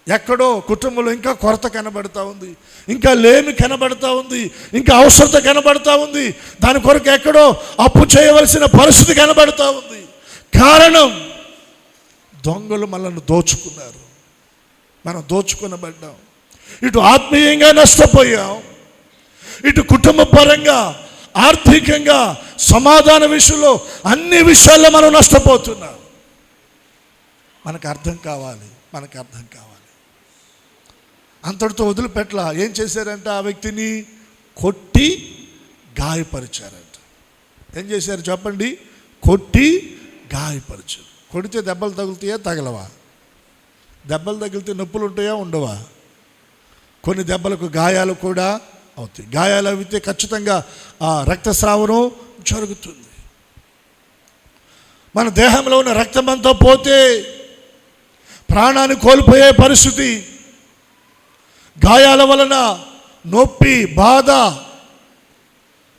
ఎక్కడో కుటుంబంలో ఇంకా కొరత కనబడతా ఉంది, ఇంకా లేమి కనబడతా ఉంది, ఇంకా అవసరత కనబడతా ఉంది. దాని కొరకు ఎక్కడో అప్పు చేయవలసిన పరిస్థితి కనబడతా ఉంది. కారణం దొంగలు మనల్ని దోచుకున్నారు. మనం దోచుకునబడ్డాం. ఇటు ఆత్మీయంగా నష్టపోయాం, ఇటు కుటుంబ పరంగా, ఆర్థికంగా, సమాధాన విషయంలో, అన్ని విషయాల్లో మనం నష్టపోతున్నాం. మనకు అర్థం కావాలి. అంతటితో వదిలిపెట్ల. ఏం చేశారంట? ఆ వ్యక్తిని కొట్టి గాయపరిచారంట. ఏం చేశారు చెప్పండి? కొట్టి గాయపరిచారు. కొడితే దెబ్బలు తగులుతాయా, తగలవా? దెబ్బలు తగిలితే నొప్పులు ఉంటాయా, ఉండవా? కొన్ని దెబ్బలకు గాయాలు కూడా అవుతాయి. గాయాలు అయితే ఖచ్చితంగా రక్తస్రావణం జరుగుతుంది. మన దేహంలో ఉన్న రక్తమంతా పోతే ప్రాణాన్ని కోల్పోయే పరిస్థితి. గాయాల వలన నొప్పి, బాధ,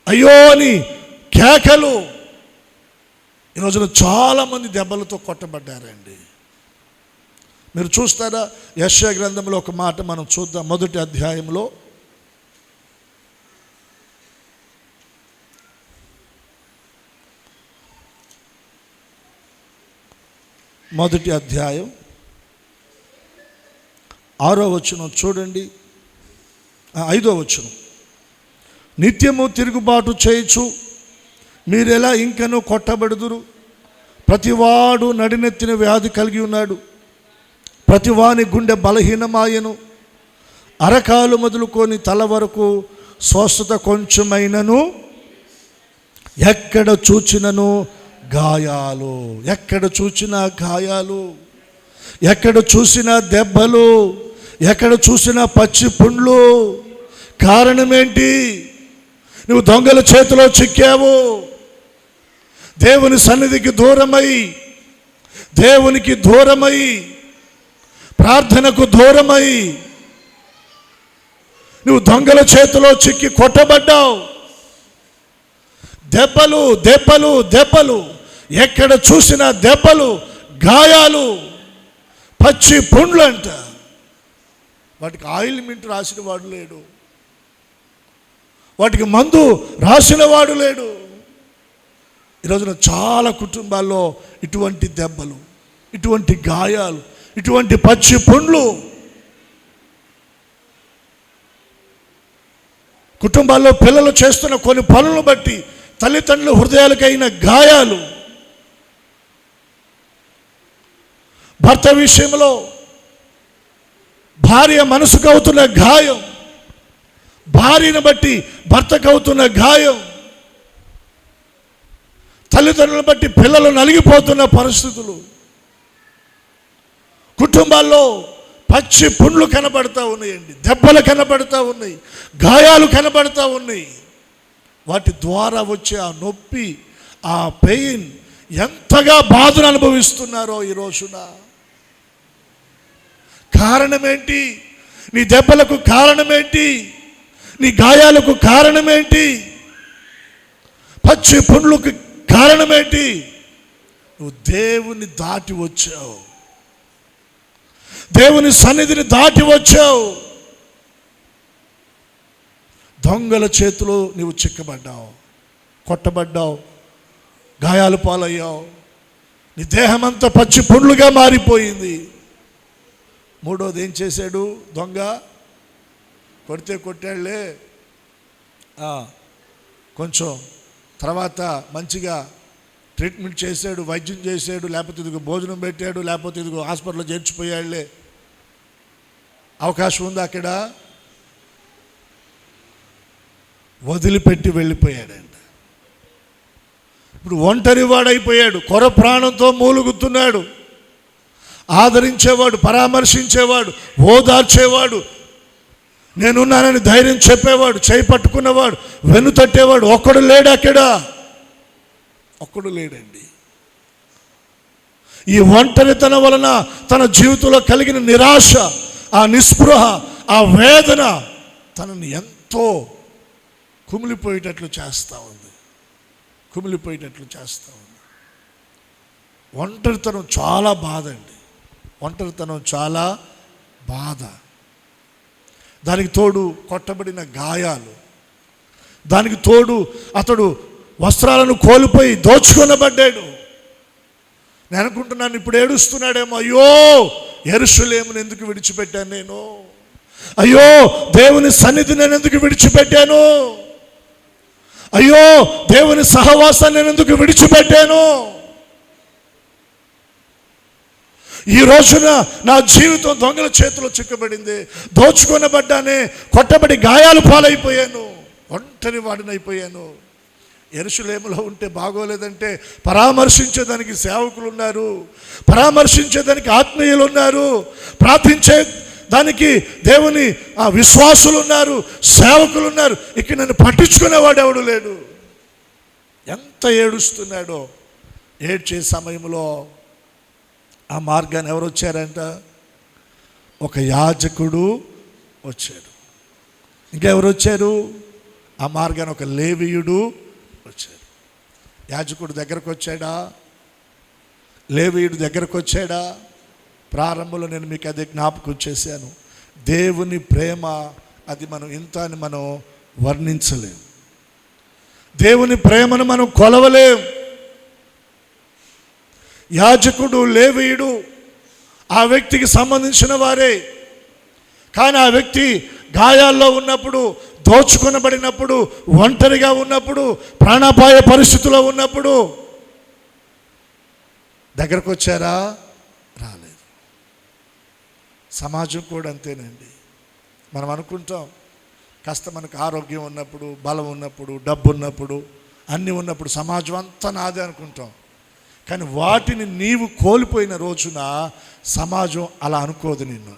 అయ్యో అని కేకలు. ఈరోజున చాలామంది దెబ్బలతో కొట్టబడ్డారండి. మీరు చూస్తారా? యెషయా గ్రంథంలో ఒక మాట మనం చూద్దాం. 1వ అధ్యాయంలో 1వ అధ్యాయం 6వ వచనం చూడండి. 5వ వచనం. నిత్యము తిరుగుబాటు చేయొచ్చు, మీరెలా ఇంకనూ కొట్టబడుదురు. ప్రతివాడు నడినెత్తిన వ్యాధి కలిగి ఉన్నాడు, ప్రతివాని గుండె బలహీనమాయను, అరకాలు మొదలుకొని తల వరకు స్వస్థత కొంచెమైనను, ఎక్కడ చూచినను గాయాలు. ఎక్కడ చూసినా గాయాలు, ఎక్కడ చూసినా దెబ్బలు, ఎక్కడ చూసినా పచ్చి పుండ్లు. కారణం ఏంటి? నువ్వు దొంగల చేతిలో చిక్కావు. దేవుని సన్నిధికి దేవునికి దూరమై, ప్రార్థనకు దూరమై నువ్వు దొంగల చేతిలో చిక్కి కొట్టబడ్డావు. దెబ్బలు దెబ్బలు దెబ్బలు, ఎక్కడ చూసినా దెబ్బలు, గాయాలు, పచ్చి పుండ్లు అంట. వాటికి ఆయిల్మెంట్ రాసిన వాడు లేడు, వాటికి మందు రాసిన వాడు లేడు. ఈరోజున చాలా కుటుంబాల్లో ఇటువంటి దెబ్బలు, ఇటువంటి గాయాలు, ఇటువంటి పచ్చి పుండ్లు. కుటుంబాల్లో పిల్లలు చేస్తున్న కొన్ని పనులను బట్టి తల్లిదండ్రుల హృదయాలకైన గాయాలు. భర్త విషయంలో భార్య మనసుకు అవుతున్న గాయం, భార్యను బట్టి భర్తకు అవుతున్న గాయం, తల్లిదండ్రులను బట్టి పిల్లలు నలిగిపోతున్న పరిస్థితులు, కుటుంబాల్లో పచ్చి పుండ్లు కనబడతా ఉన్నాయండి, దెబ్బలు కనబడతా ఉన్నాయి, గాయాలు కనబడతా ఉన్నాయి. వాటి ద్వారా వచ్చే ఆ నొప్పి, ఆ పెయిన్ ఎంతగా బాధను అనుభవిస్తున్నారో ఈ రోజున. కారణమేంటి? నీ దెబ్బలకు కారణమేంటి? నీ గాయాలకు కారణమేంటి? పచ్చి పుండ్లకు కారణమేంటి? నువ్వు దేవుని దాటి వచ్చావు, దేవుని సన్నిధిని దాటి వచ్చావు. దొంగల చేతిలో నీవు చిక్కబడ్డావు, కొట్టబడ్డావు, గాయాలు పాలయ్యావు, నీ దేహం అంతా పచ్చి పుండ్లుగా మారిపోయింది. మూడోది ఏం చేశాడు దొంగ? కొడితే కొట్టాడులే, కొంచెం తర్వాత మంచిగా ట్రీట్మెంట్ చేశాడు, వైద్యం చేశాడు, లేకపోతే ఇదిగో భోజనం పెట్టాడు, లేకపోతే ఇదిగో హాస్పిటల్లో చేర్చిపోయాడులే. అవకాశం ఉంది అక్కడ? వదిలిపెట్టి వెళ్ళిపోయాడంట. ఇప్పుడు ఒంటరి వాడైపోయాడు, కొర ప్రాణంతో మూలుగుతున్నాడు. ఆదరించేవాడు, పరామర్శించేవాడు, ఓదార్చేవాడు, నేనున్నానని ధైర్యం చెప్పేవాడు, చేయి పట్టుకున్నవాడు, వెన్నుతట్టేవాడు ఒక్కడు లేడు అక్కడ. ఒక్కడు లేడండి. ఈ ఒంటరితనం వలన తన జీవితంలో కలిగిన నిరాశ, ఆ నిస్పృహ, ఆ వేదన తనని ఎంతో కుమిలిపోయేటట్లు చేస్తూ ఉంది, కుమిలిపోయేటట్లు చేస్తూ ఉంది. ఒంటరితనం చాలా బాధ అండి, ఒంటరితనం చాలా బాధ. దానికి తోడు కొట్టబడిన గాయాలు, దానికి తోడు అతడు వస్త్రాలను కోల్పోయి దోచుకొనబడ్డాడు. నేను అనుకుంటున్నాను ఇప్పుడు ఏడుస్తున్నాడేమో, అయ్యో యెరూషలేమును ఎందుకు విడిచిపెట్టాను నేను, అయ్యో దేవుని సన్నిధి నేను ఎందుకు విడిచిపెట్టాను, అయ్యో దేవుని సహవాసాన్ని నేను ఎందుకు విడిచిపెట్టాను. ఈ రోజున నా జీవితం దొంగల చేతిలో చిక్కబడింది, దోచుకొనబడ్డానే, కొట్టబడి గాయాలు పాలైపోయాను, ఒంటరి వాడినైపోయాను. యెరూషలేములో ఉంటే బాగోలేదంటే పరామర్శించేదానికి సేవకులు ఉన్నారు, పరామర్శించేదానికి ఆత్మీయులు ఉన్నారు, ప్రార్థించే దానికి దేవుని ఆ విశ్వాసులు ఉన్నారు, సేవకులు ఉన్నారు. ఇక్కడ నన్ను పట్టించుకునేవాడు ఎవడు లేడు. ఎంత ఏడుస్తున్నాడో. ఏడ్చే సమయంలో ఆ మార్గాన్ని ఎవరు వచ్చారంట? ఒక యాజకుడు వచ్చాడు. ఇంకెవరు వచ్చారు? ఆ మార్గాన్ని ఒక లేవీయుడు వచ్చాడు. యాజకుడు దగ్గరకు వచ్చాడా? లేవీయుడు దగ్గరకు వచ్చాడా? ప్రారంభంలో నేను మీకు అదే జ్ఞాపకం చేశాను. దేవుని ప్రేమ అది మనం ఇంత అని మనం వర్ణించలేం, దేవుని ప్రేమను మనం కొలవలేం. యాజకుడు, లేవీయుడు ఆ వ్యక్తికి సంబంధించిన వారే. కానీ ఆ వ్యక్తి గాయాల్లో ఉన్నప్పుడు, దోచుకొనబడినప్పుడు, ఒంటరిగా ఉన్నప్పుడు, ప్రాణాపాయ పరిస్థితిలో ఉన్నప్పుడు దగ్గరకు వచ్చారా? రాలేదు. సమాజం కూడా అంతేనండి. మనం అనుకుంటాం కాస్త మనకు ఆరోగ్యం ఉన్నప్పుడు, బలం ఉన్నప్పుడు, డబ్బు ఉన్నప్పుడు, అన్నీ ఉన్నప్పుడు సమాజం అంతా నాదే అనుకుంటాం. కానీ వాటిని నీవు కోల్పోయిన రోజున సమాజం అలా అనుకోదు నిన్ను.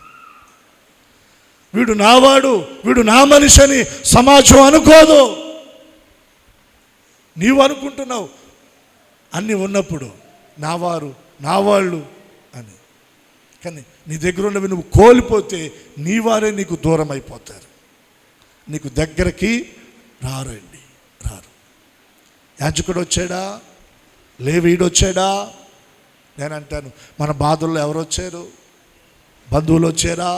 వీడు నావాడు, వీడు నా మనిషి అని సమాజం అనుకోదు. నీవు అనుకుంటున్నావు అన్నీ ఉన్నప్పుడు నావారు, నా వాళ్ళు అని. కానీ నీ దగ్గర ఉన్నవి నువ్వు కోల్పోతే నీ వారే నీకు దూరం అయిపోతారు, నీకు దగ్గరికి రారండి, రారు. యాజకుడు వచ్చాడా? లేవీయుడు వచ్చాడా? నేను అంటాను, మన బాధల్లో ఎవరు వచ్చారు? బంధువులు వచ్చారా?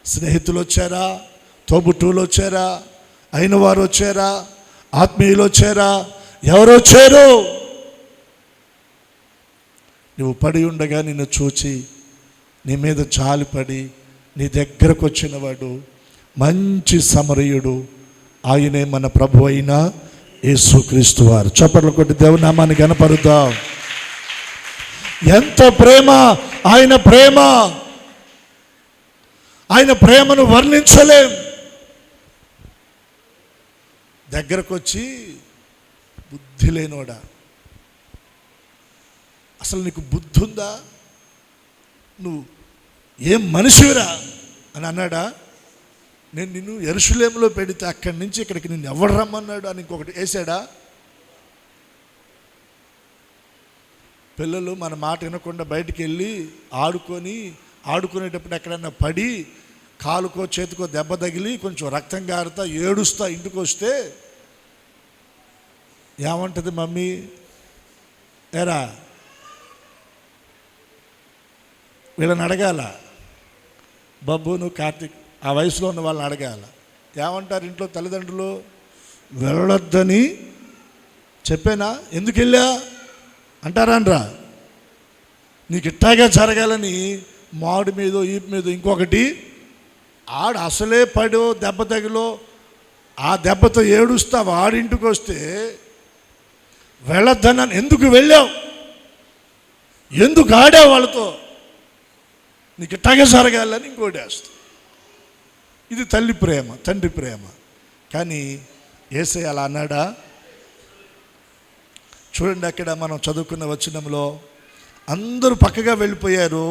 స్నేహితులు వచ్చారా? తోబుట్టువులు వచ్చారా? అయిన వారు వచ్చారా? ఆత్మీయులు వచ్చారా? ఎవరు వచ్చారు? నువ్వు పడి ఉండగా నిన్ను చూచి నీ మీద జాలిపడి నీ దగ్గరకు వచ్చినవాడు మంచి సమరయుడు, ఆయనే మన ప్రభు అయిన యేసుక్రీస్తు వారు. చప్పట్లు కొట్టి దేవుని నామాన్ని కనపరుద్దాం. ఎంత ప్రేమ! ఆయన ప్రేమ, ఆయన ప్రేమను వర్ణించలేం. దగ్గరకు వచ్చి, బుద్ధి లేనోడా, అసలు నీకు బుద్ధి ఉందా? నువ్వు ఏం మనిషివిరా అని అన్నాడా? నేను నిన్ను యెరూషలేములో పెడితే అక్కడి నుంచి ఇక్కడికి నిన్ను ఎవడు రమ్మన్నాడు అని ఇంకొకటి వేసాడా? పిల్లలు మన మాట వినకుండా బయటికి వెళ్ళి ఆడుకునేటప్పుడు ఎక్కడన్నా పడి కాలుకో చేతికో దెబ్బ తగిలి కొంచెం రక్తం గారుతా ఏడుస్తా ఇంటికి వస్తే ఏమంటుంది మమ్మీ? ఏరా వీళ్ళని అడగాల, బాబు నువ్వు కార్తీక్ ఆ వయసులో ఉన్న వాళ్ళని అడగాల. ఏమంటారు ఇంట్లో తల్లిదండ్రులు? వెళ్ళొద్దని చెప్పానా, ఎందుకు వెళ్ళా అంటారా? నీకు ఇట్టాగా జరగాలని మాడు మీదో ఈపు మీదో ఇంకొకటి ఆడు అసలే పడో దెబ్బ తగిలో ఆ దెబ్బతో ఏడుస్తావు. ఆడింటికి వస్తే వెళ్ళొద్దన్నాను, ఎందుకు వెళ్ళావు, ఎందుకు ఆడావు వాళ్ళతో, నీకు ఇట్టాగే జరగాలని ఇంకోటి వేస్తావు. ఇది తల్లి ప్రేమ, తండ్రి ప్రేమ. కానీ యేసయ్య అలా అన్నాడా? చూడండి, అక్కడ మనం చదువుకున్న వచనంలో అందరూ పక్కగా వెళ్ళిపోయారు.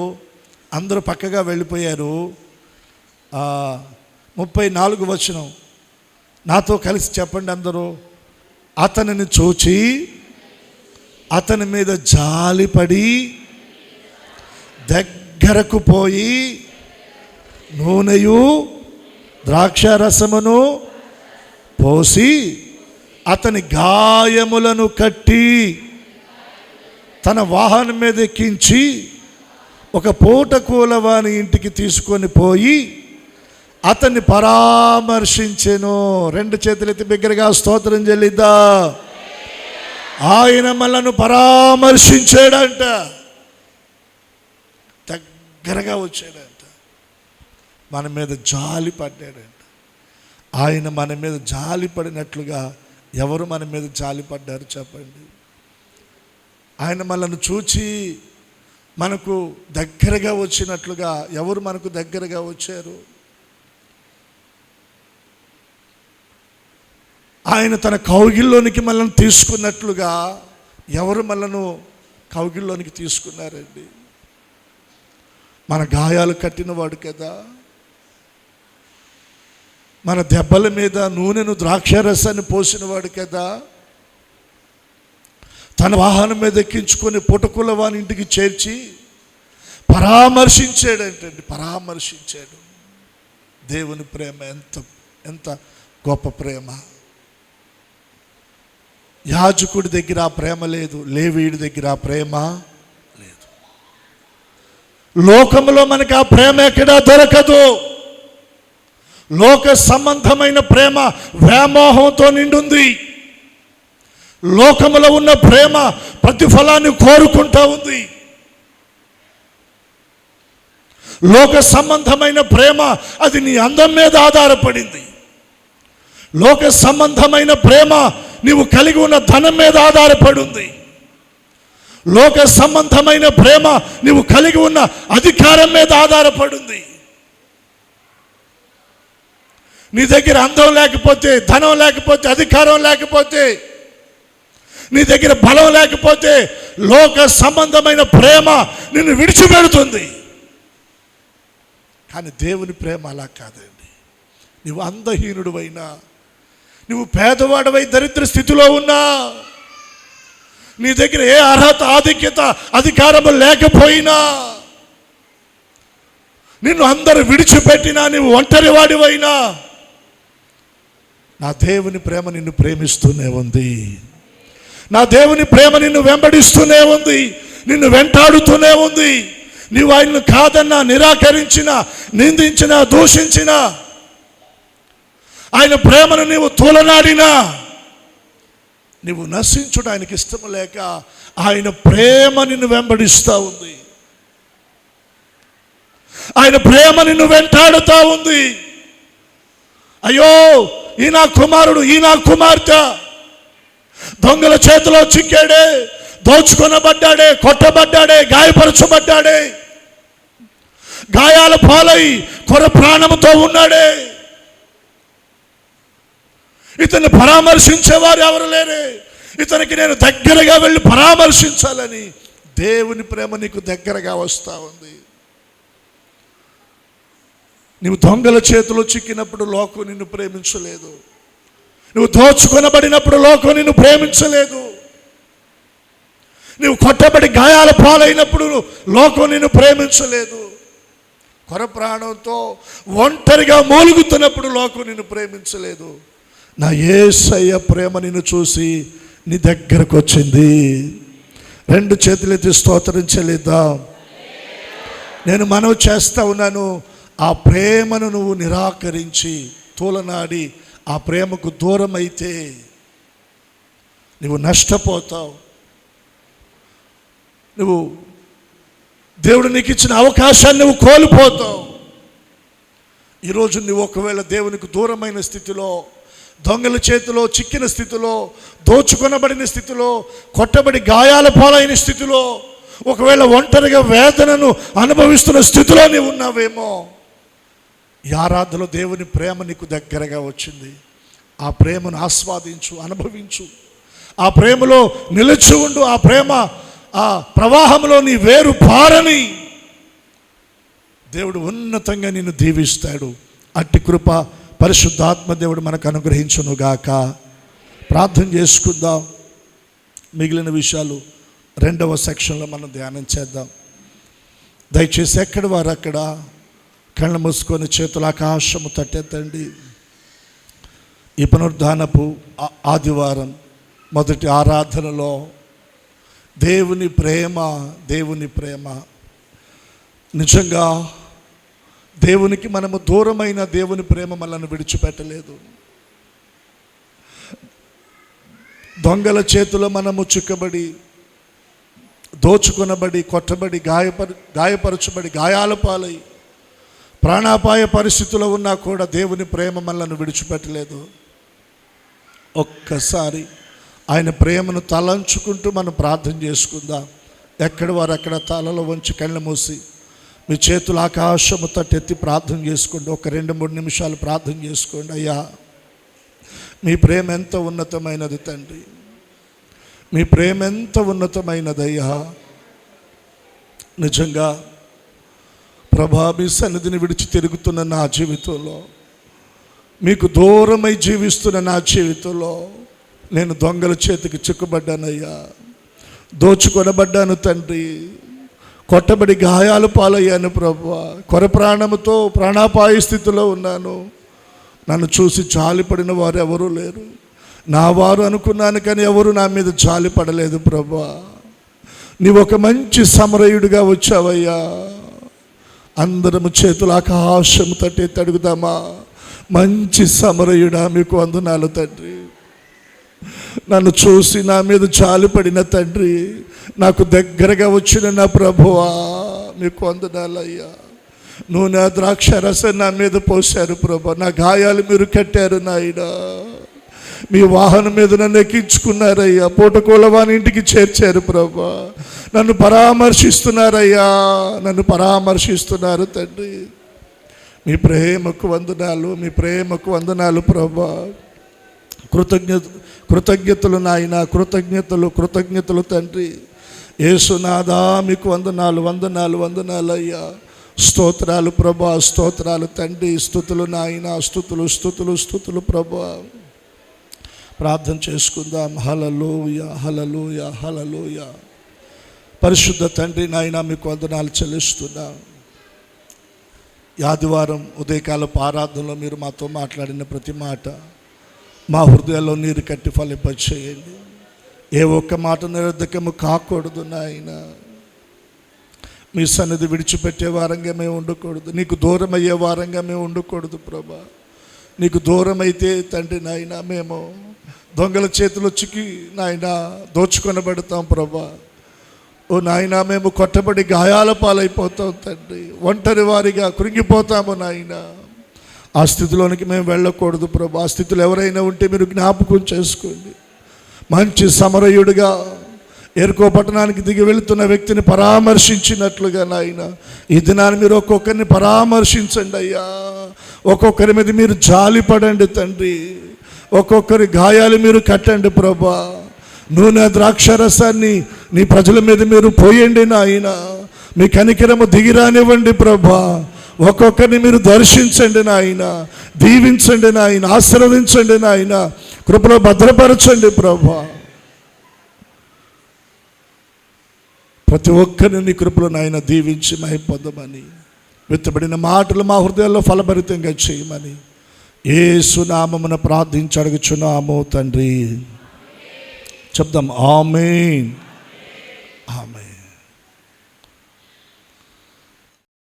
34 వచనం నాతో కలిసి చెప్పండి అందరూ. అతనిని చూచి అతని మీద జాలిపడి దగ్గరకు పోయి నూనెయు ద్రాక్షారసమును పోసి అతని గాయములను కట్టి తన వాహనం మీద ఎక్కించి ఒక పూటకూలవాని ఇంటికి తీసుకొని పోయి అతన్ని పరామర్శించెను. 2 చేతులు ఎత్తి బిగ్గరగా స్తోత్రం చెల్లిద్దా. ఆయన మనల్ని పరామర్శించాడంట, దగ్గరగా వచ్చాడంట, మన మీద జాలి పడ్డాడంట. ఆయన మన మీద జాలి పడినట్లుగా ఎవరు మన మీద జాలి పడ్డారు చెప్పండి? ఆయన మనల్ని చూచి మనకు దగ్గరగా వచ్చినట్లుగా ఎవరు మనకు దగ్గరగా వచ్చారు? ఆయన తన కౌగిల్లోనికి మనల్ని తీసుకున్నట్లుగా ఎవరు మనను కౌగిల్లోనికి తీసుకున్నారండి? మన గాయాలు కట్టినవాడు కదా, మన దెబ్బల మీద నూనెను ద్రాక్షారసాన్ని పోసినవాడు కదా, తన వాహనం మీద ఎక్కించుకొని పుటకుల వాని ఇంటికి చేర్చి పరామర్శించాడంటండి, పరామర్శించాడు. దేవుని ప్రేమ ఎంత గొప్ప ప్రేమ. యాజకుడి దగ్గర ఆ ప్రేమ లేదు, లేవీయుడి దగ్గర ఆ ప్రేమ లేదు. లోకంలో మనకి ఆ ప్రేమ ఎక్కడా దొరకదు. లోక సంబంధమైన ప్రేమ వ్యామోహంతో నిండుంది. లోకములో ఉన్న ప్రేమ ప్రతిఫలాన్ని కోరుకుంటా ఉంది. లోక సంబంధమైన ప్రేమ అది నీ అందం మీద ఆధారపడింది. లోక సంబంధమైన ప్రేమ నీవు కలిగి ఉన్న ధనం మీద ఆధారపడి ఉంది. లోక సంబంధమైన ప్రేమ నీవు కలిగి ఉన్న అధికారం మీద ఆధారపడింది. నీ దగ్గర అందం లేకపోతే, ధనం లేకపోతే, అధికారం లేకపోతే, నీ దగ్గర బలం లేకపోతే లోక సంబంధమైన ప్రేమ నిన్ను విడిచిపెడుతుంది. కానీ దేవుని ప్రేమ అలా కాదండి. నువ్వు అందహీనుడు అయినా, నువ్వు పేదవాడవై దరిద్ర స్థితిలో ఉన్నా, నీ దగ్గర ఏ అర్హత, ఆధిక్యత, అధికారము లేకపోయినా, నిన్ను అందరూ విడిచిపెట్టినా, నువ్వు ఒంటరి వాడివైనా, నా దేవుని ప్రేమ నిన్ను ప్రేమిస్తూనే ఉంది. నా దేవుని ప్రేమ నిన్ను వెంబడిస్తూనే ఉంది, నిన్ను వెంటాడుతూనే ఉంది. నీవు ఆయన్ను కాదన్నా, నిరాకరించినా, నిందించినా, దూషించినా, ఆయన ప్రేమను నీవు తూలనాడినా, నీవు నశించుట ఆయనకి ఇష్టం లేక ఆయన ప్రేమ నిన్ను వెంబడిస్తూ ఉంది. ఆయన ప్రేమ నిన్ను వెంటాడుతూ ఉంది. అయ్యో, ఈ నా కుమారుడు, ఈ నా కుమార్తె దొంగల చేతిలో చిక్కాడే, దోచుకొనబడ్డాడే, కొట్టబడ్డాడే, గాయపరచబడ్డాడే, గాయాల పాలై కొర ప్రాణంతో ఉన్నాడే. ఇతన్ని పరామర్శించేవారు ఎవరు లేరే. ఇతనికి నేను దగ్గరగా వెళ్ళి పరామర్శించాలని దేవుని ప్రేమ నీకు దగ్గరగా వస్తూ ఉంది. నువ్వు దొంగల చేతిలో చిక్కినప్పుడు లోకం నిన్ను ప్రేమించలేదు. నువ్వు దోచుకొనబడినప్పుడు లోకం నిన్ను ప్రేమించలేదు. నువ్వు కొట్టబడి గాయాల పాలైనప్పుడు లోకం నిన్ను ప్రేమించలేదు. కొర ప్రాణంతో ఒంటరిగా మూలుగుతున్నప్పుడు లోకం నిన్ను ప్రేమించలేదు. నా యేసయ్య ప్రేమ నిన్ను చూసి నీ దగ్గరకు వచ్చింది. 2 చేతులెత్తి స్తోత్రించలేదా? నేను మనవి చేస్తా ఉన్నాను, ఆ ప్రేమను నువ్వు నిరాకరించి తూలనాడి ఆ ప్రేమకు దూరం అయితే నువ్వు నష్టపోతావు. నువ్వు దేవుడు నీకు ఇచ్చిన అవకాశాన్ని నువ్వు కోల్పోతావు. ఈరోజు నువ్వు ఒకవేళ దేవునికి దూరమైన స్థితిలో, దొంగల చేతిలో చిక్కిన స్థితిలో, దోచుకొనబడిన స్థితిలో, కొట్టబడి గాయాల పాలైన స్థితిలో, ఒకవేళ ఒంటరిగా వేదనను అనుభవిస్తున్న స్థితిలో నీవు ఉన్నావేమో. ఈ ఆరాధనలో దేవుని ప్రేమ నీకు దగ్గరగా వచ్చింది. ఆ ప్రేమను ఆస్వాదించు, అనుభవించు. ఆ ప్రేమలో నిలిచి ఉండు. ఆ ప్రేమ ఆ ప్రవాహంలో నీ వేరు పారని దేవుడు ఉన్నతంగా నిన్ను దీవిస్తాడు. అట్టి కృప పరిశుద్ధాత్మ దేవుడు మనకు అనుగ్రహించునుగాక. ప్రార్థన చేసుకుందాం. మిగిలిన విషయాలు 2వ సెక్షన్లో మనం ధ్యానం చేద్దాం. దయచేసి ఎక్కడి వారు అక్కడ కళ్ళు మూసుకొని చేతులు ఆకాశము తట్టెత్తండి. ఈ పునరుద్ధానపు ఆదివారం మొదటి ఆరాధనలో దేవుని ప్రేమ నిజంగా దేవునికి మనము దూరమైన దేవుని ప్రేమ మనల్ని విడిచిపెట్టలేదు. దొంగల చేతిలో మనము చిక్కబడి, దోచుకొనబడి, కొట్టబడి, గాయపరచబడి, గాయాల పాలై ప్రాణాపాయ పరిస్థితుల్లో ఉన్నా కూడా దేవుని ప్రేమ మనల్ని విడిచిపెట్టలేదు. ఒక్కసారి ఆయన ప్రేమను తలంచుకుంటూ మనం ప్రార్థన చేసుకుందాం. ఎక్కడి వారు అక్కడ తలలో వంచి కళ్ళు మూసి మీ చేతులు ఆకాశము తట్టెత్తి ప్రార్థన చేసుకోండి. ఒక 2-3 నిమిషాలు ప్రార్థన చేసుకోండి. అయ్యా, మీ ప్రేమ ఎంత ఉన్నతమైనది తండ్రి, మీ ప్రేమ ఎంత ఉన్నతమైనదయ్యా. నిజంగా ప్రభా, మీ సన్నిధిని విడిచి తిరుగుతున్న నా జీవితంలో, మీకు దూరమై జీవిస్తున్న నా జీవితంలో నేను దొంగల చేతికి చిక్కుబడ్డానయ్యా, దోచుకొనబడ్డాను తండ్రి, కొట్టబడి గాయాలు పాలయ్యాను ప్రభువా. కొర ప్రాణముతో ప్రాణాపాయ స్థితిలో ఉన్నాను. నన్ను చూసి జాలిపడిన వారు ఎవరూ లేరు. నా వారు అనుకున్నాను కానీ ఎవరు నా మీద జాలి పడలేదు ప్రభువా. నీవు ఒక మంచి సమరయుడిగా వచ్చావయ్యా. అందరము చేతులు ఆకాశము తట్టెత్తి అడుగుదామా? మంచి సమరయుడా, మీకు వందనాలు తండ్రి. నన్ను చూసి నా మీద జాలిపడిన తండ్రి, నాకు దగ్గరగా వచ్చిన నా ప్రభువా, మీకు వందనాలయ్యా. నూనె ద్రాక్ష రసం నా మీద పోశారు ప్రభా. నా గాయాలు మీరు కట్టారు నాయనా. మీ వాహనం మీద నన్ను ఎక్కించుకున్నారయ్యా. పూటకోలవాని ఇంటికి చేర్చారు ప్రభా. నన్ను పరామర్శిస్తున్నారయ్యా, నన్ను పరామర్శిస్తున్నారు తండ్రి. మీ ప్రేమకు వందనాలు, మీ ప్రేమకు వందనాలు ప్రభా. కృతజ్ఞతలు నాయన, కృతజ్ఞతలు తండ్రి. యేసునాథా, మీకు వందనాలు, వందనాలు అయ్యా. స్తోత్రాలు ప్రభా, స్తోత్రాలు తండ్రి. స్తుతులు నాయన, స్తుతులు ప్రభా. ప్రార్థన చేసుకుందాం. హల్లెలూయా, హల్లెలూయా, హల్లెలూయా. పరిశుద్ధ తండ్రి నాయన, మీకు వందనాలు చెల్లిస్తున్నా. ఆదివారం ఉదయకాలపు ఆరాధనలో మీరు మాతో మాట్లాడిన ప్రతి మాట మా హృదయాల్లో నీరు కట్టి ఫలింపచేయండి. ఏ ఒక్క మాట నిరర్ధకము కాకూడదు నాయన. మీ సన్నిధి విడిచిపెట్టే వారంగా మేము ఉండకూడదు. నీకు దూరం అయ్యే వారంగా మేము ఉండకూడదు ప్రభా. నీకు దూరం అయితే తండ్రి నాయన, మేము దొంగల చేతిలో చిక్కి నాయన దోచుకొనబడతాం ప్రభా. ఓ నాయన, మేము కొట్టబడి గాయాల పాలైపోతాం తండ్రి. ఒంటరి వారిగా కృంగిపోతాము నాయన. ఆ స్థితిలోనికి మేము వెళ్ళకూడదు ప్రభా. ఆ స్థితిలో ఎవరైనా ఉంటే మీరు జ్ఞాపకం చేసుకోండి. మంచి సమరయుడిగా ఎరుకో పట్టణానికి దిగి వెళుతున్న వ్యక్తిని పరామర్శించినట్లుగా నాయన, ఈ దినాన్ని మీరు ఒక్కొక్కరిని పరామర్శించండి అయ్యా. ఒక్కొక్కరి మీద మీరు జాలి పడండి తండ్రి. ఒక్కొక్కరి గాయాలు మీరు కట్టండి ప్రభా. నూనె ద్రాక్షరసాన్ని నీ ప్రజల మీద మీరు పోయండి నాయన. మీ కనికరము దిగిరానివ్వండి ప్రభా. ఒక్కొక్కరిని మీరు దర్శించండి నాయన, దీవించండి నాయన, ఆశీర్వదించండి నాయన, కృపలో భద్రపరచండి ప్రభువా. ప్రతి ఒక్కరిని నీ కృపలో నాయన దీవించి మహిమ పొందమని, విత్తబడిన మాటలు మా హృదయాల్లో ఫలభరితంగా చేయమని యేసు నామమున ప్రార్థించి అడుగుచున్నాము తండ్రి. చెప్దాం ఆమేన్.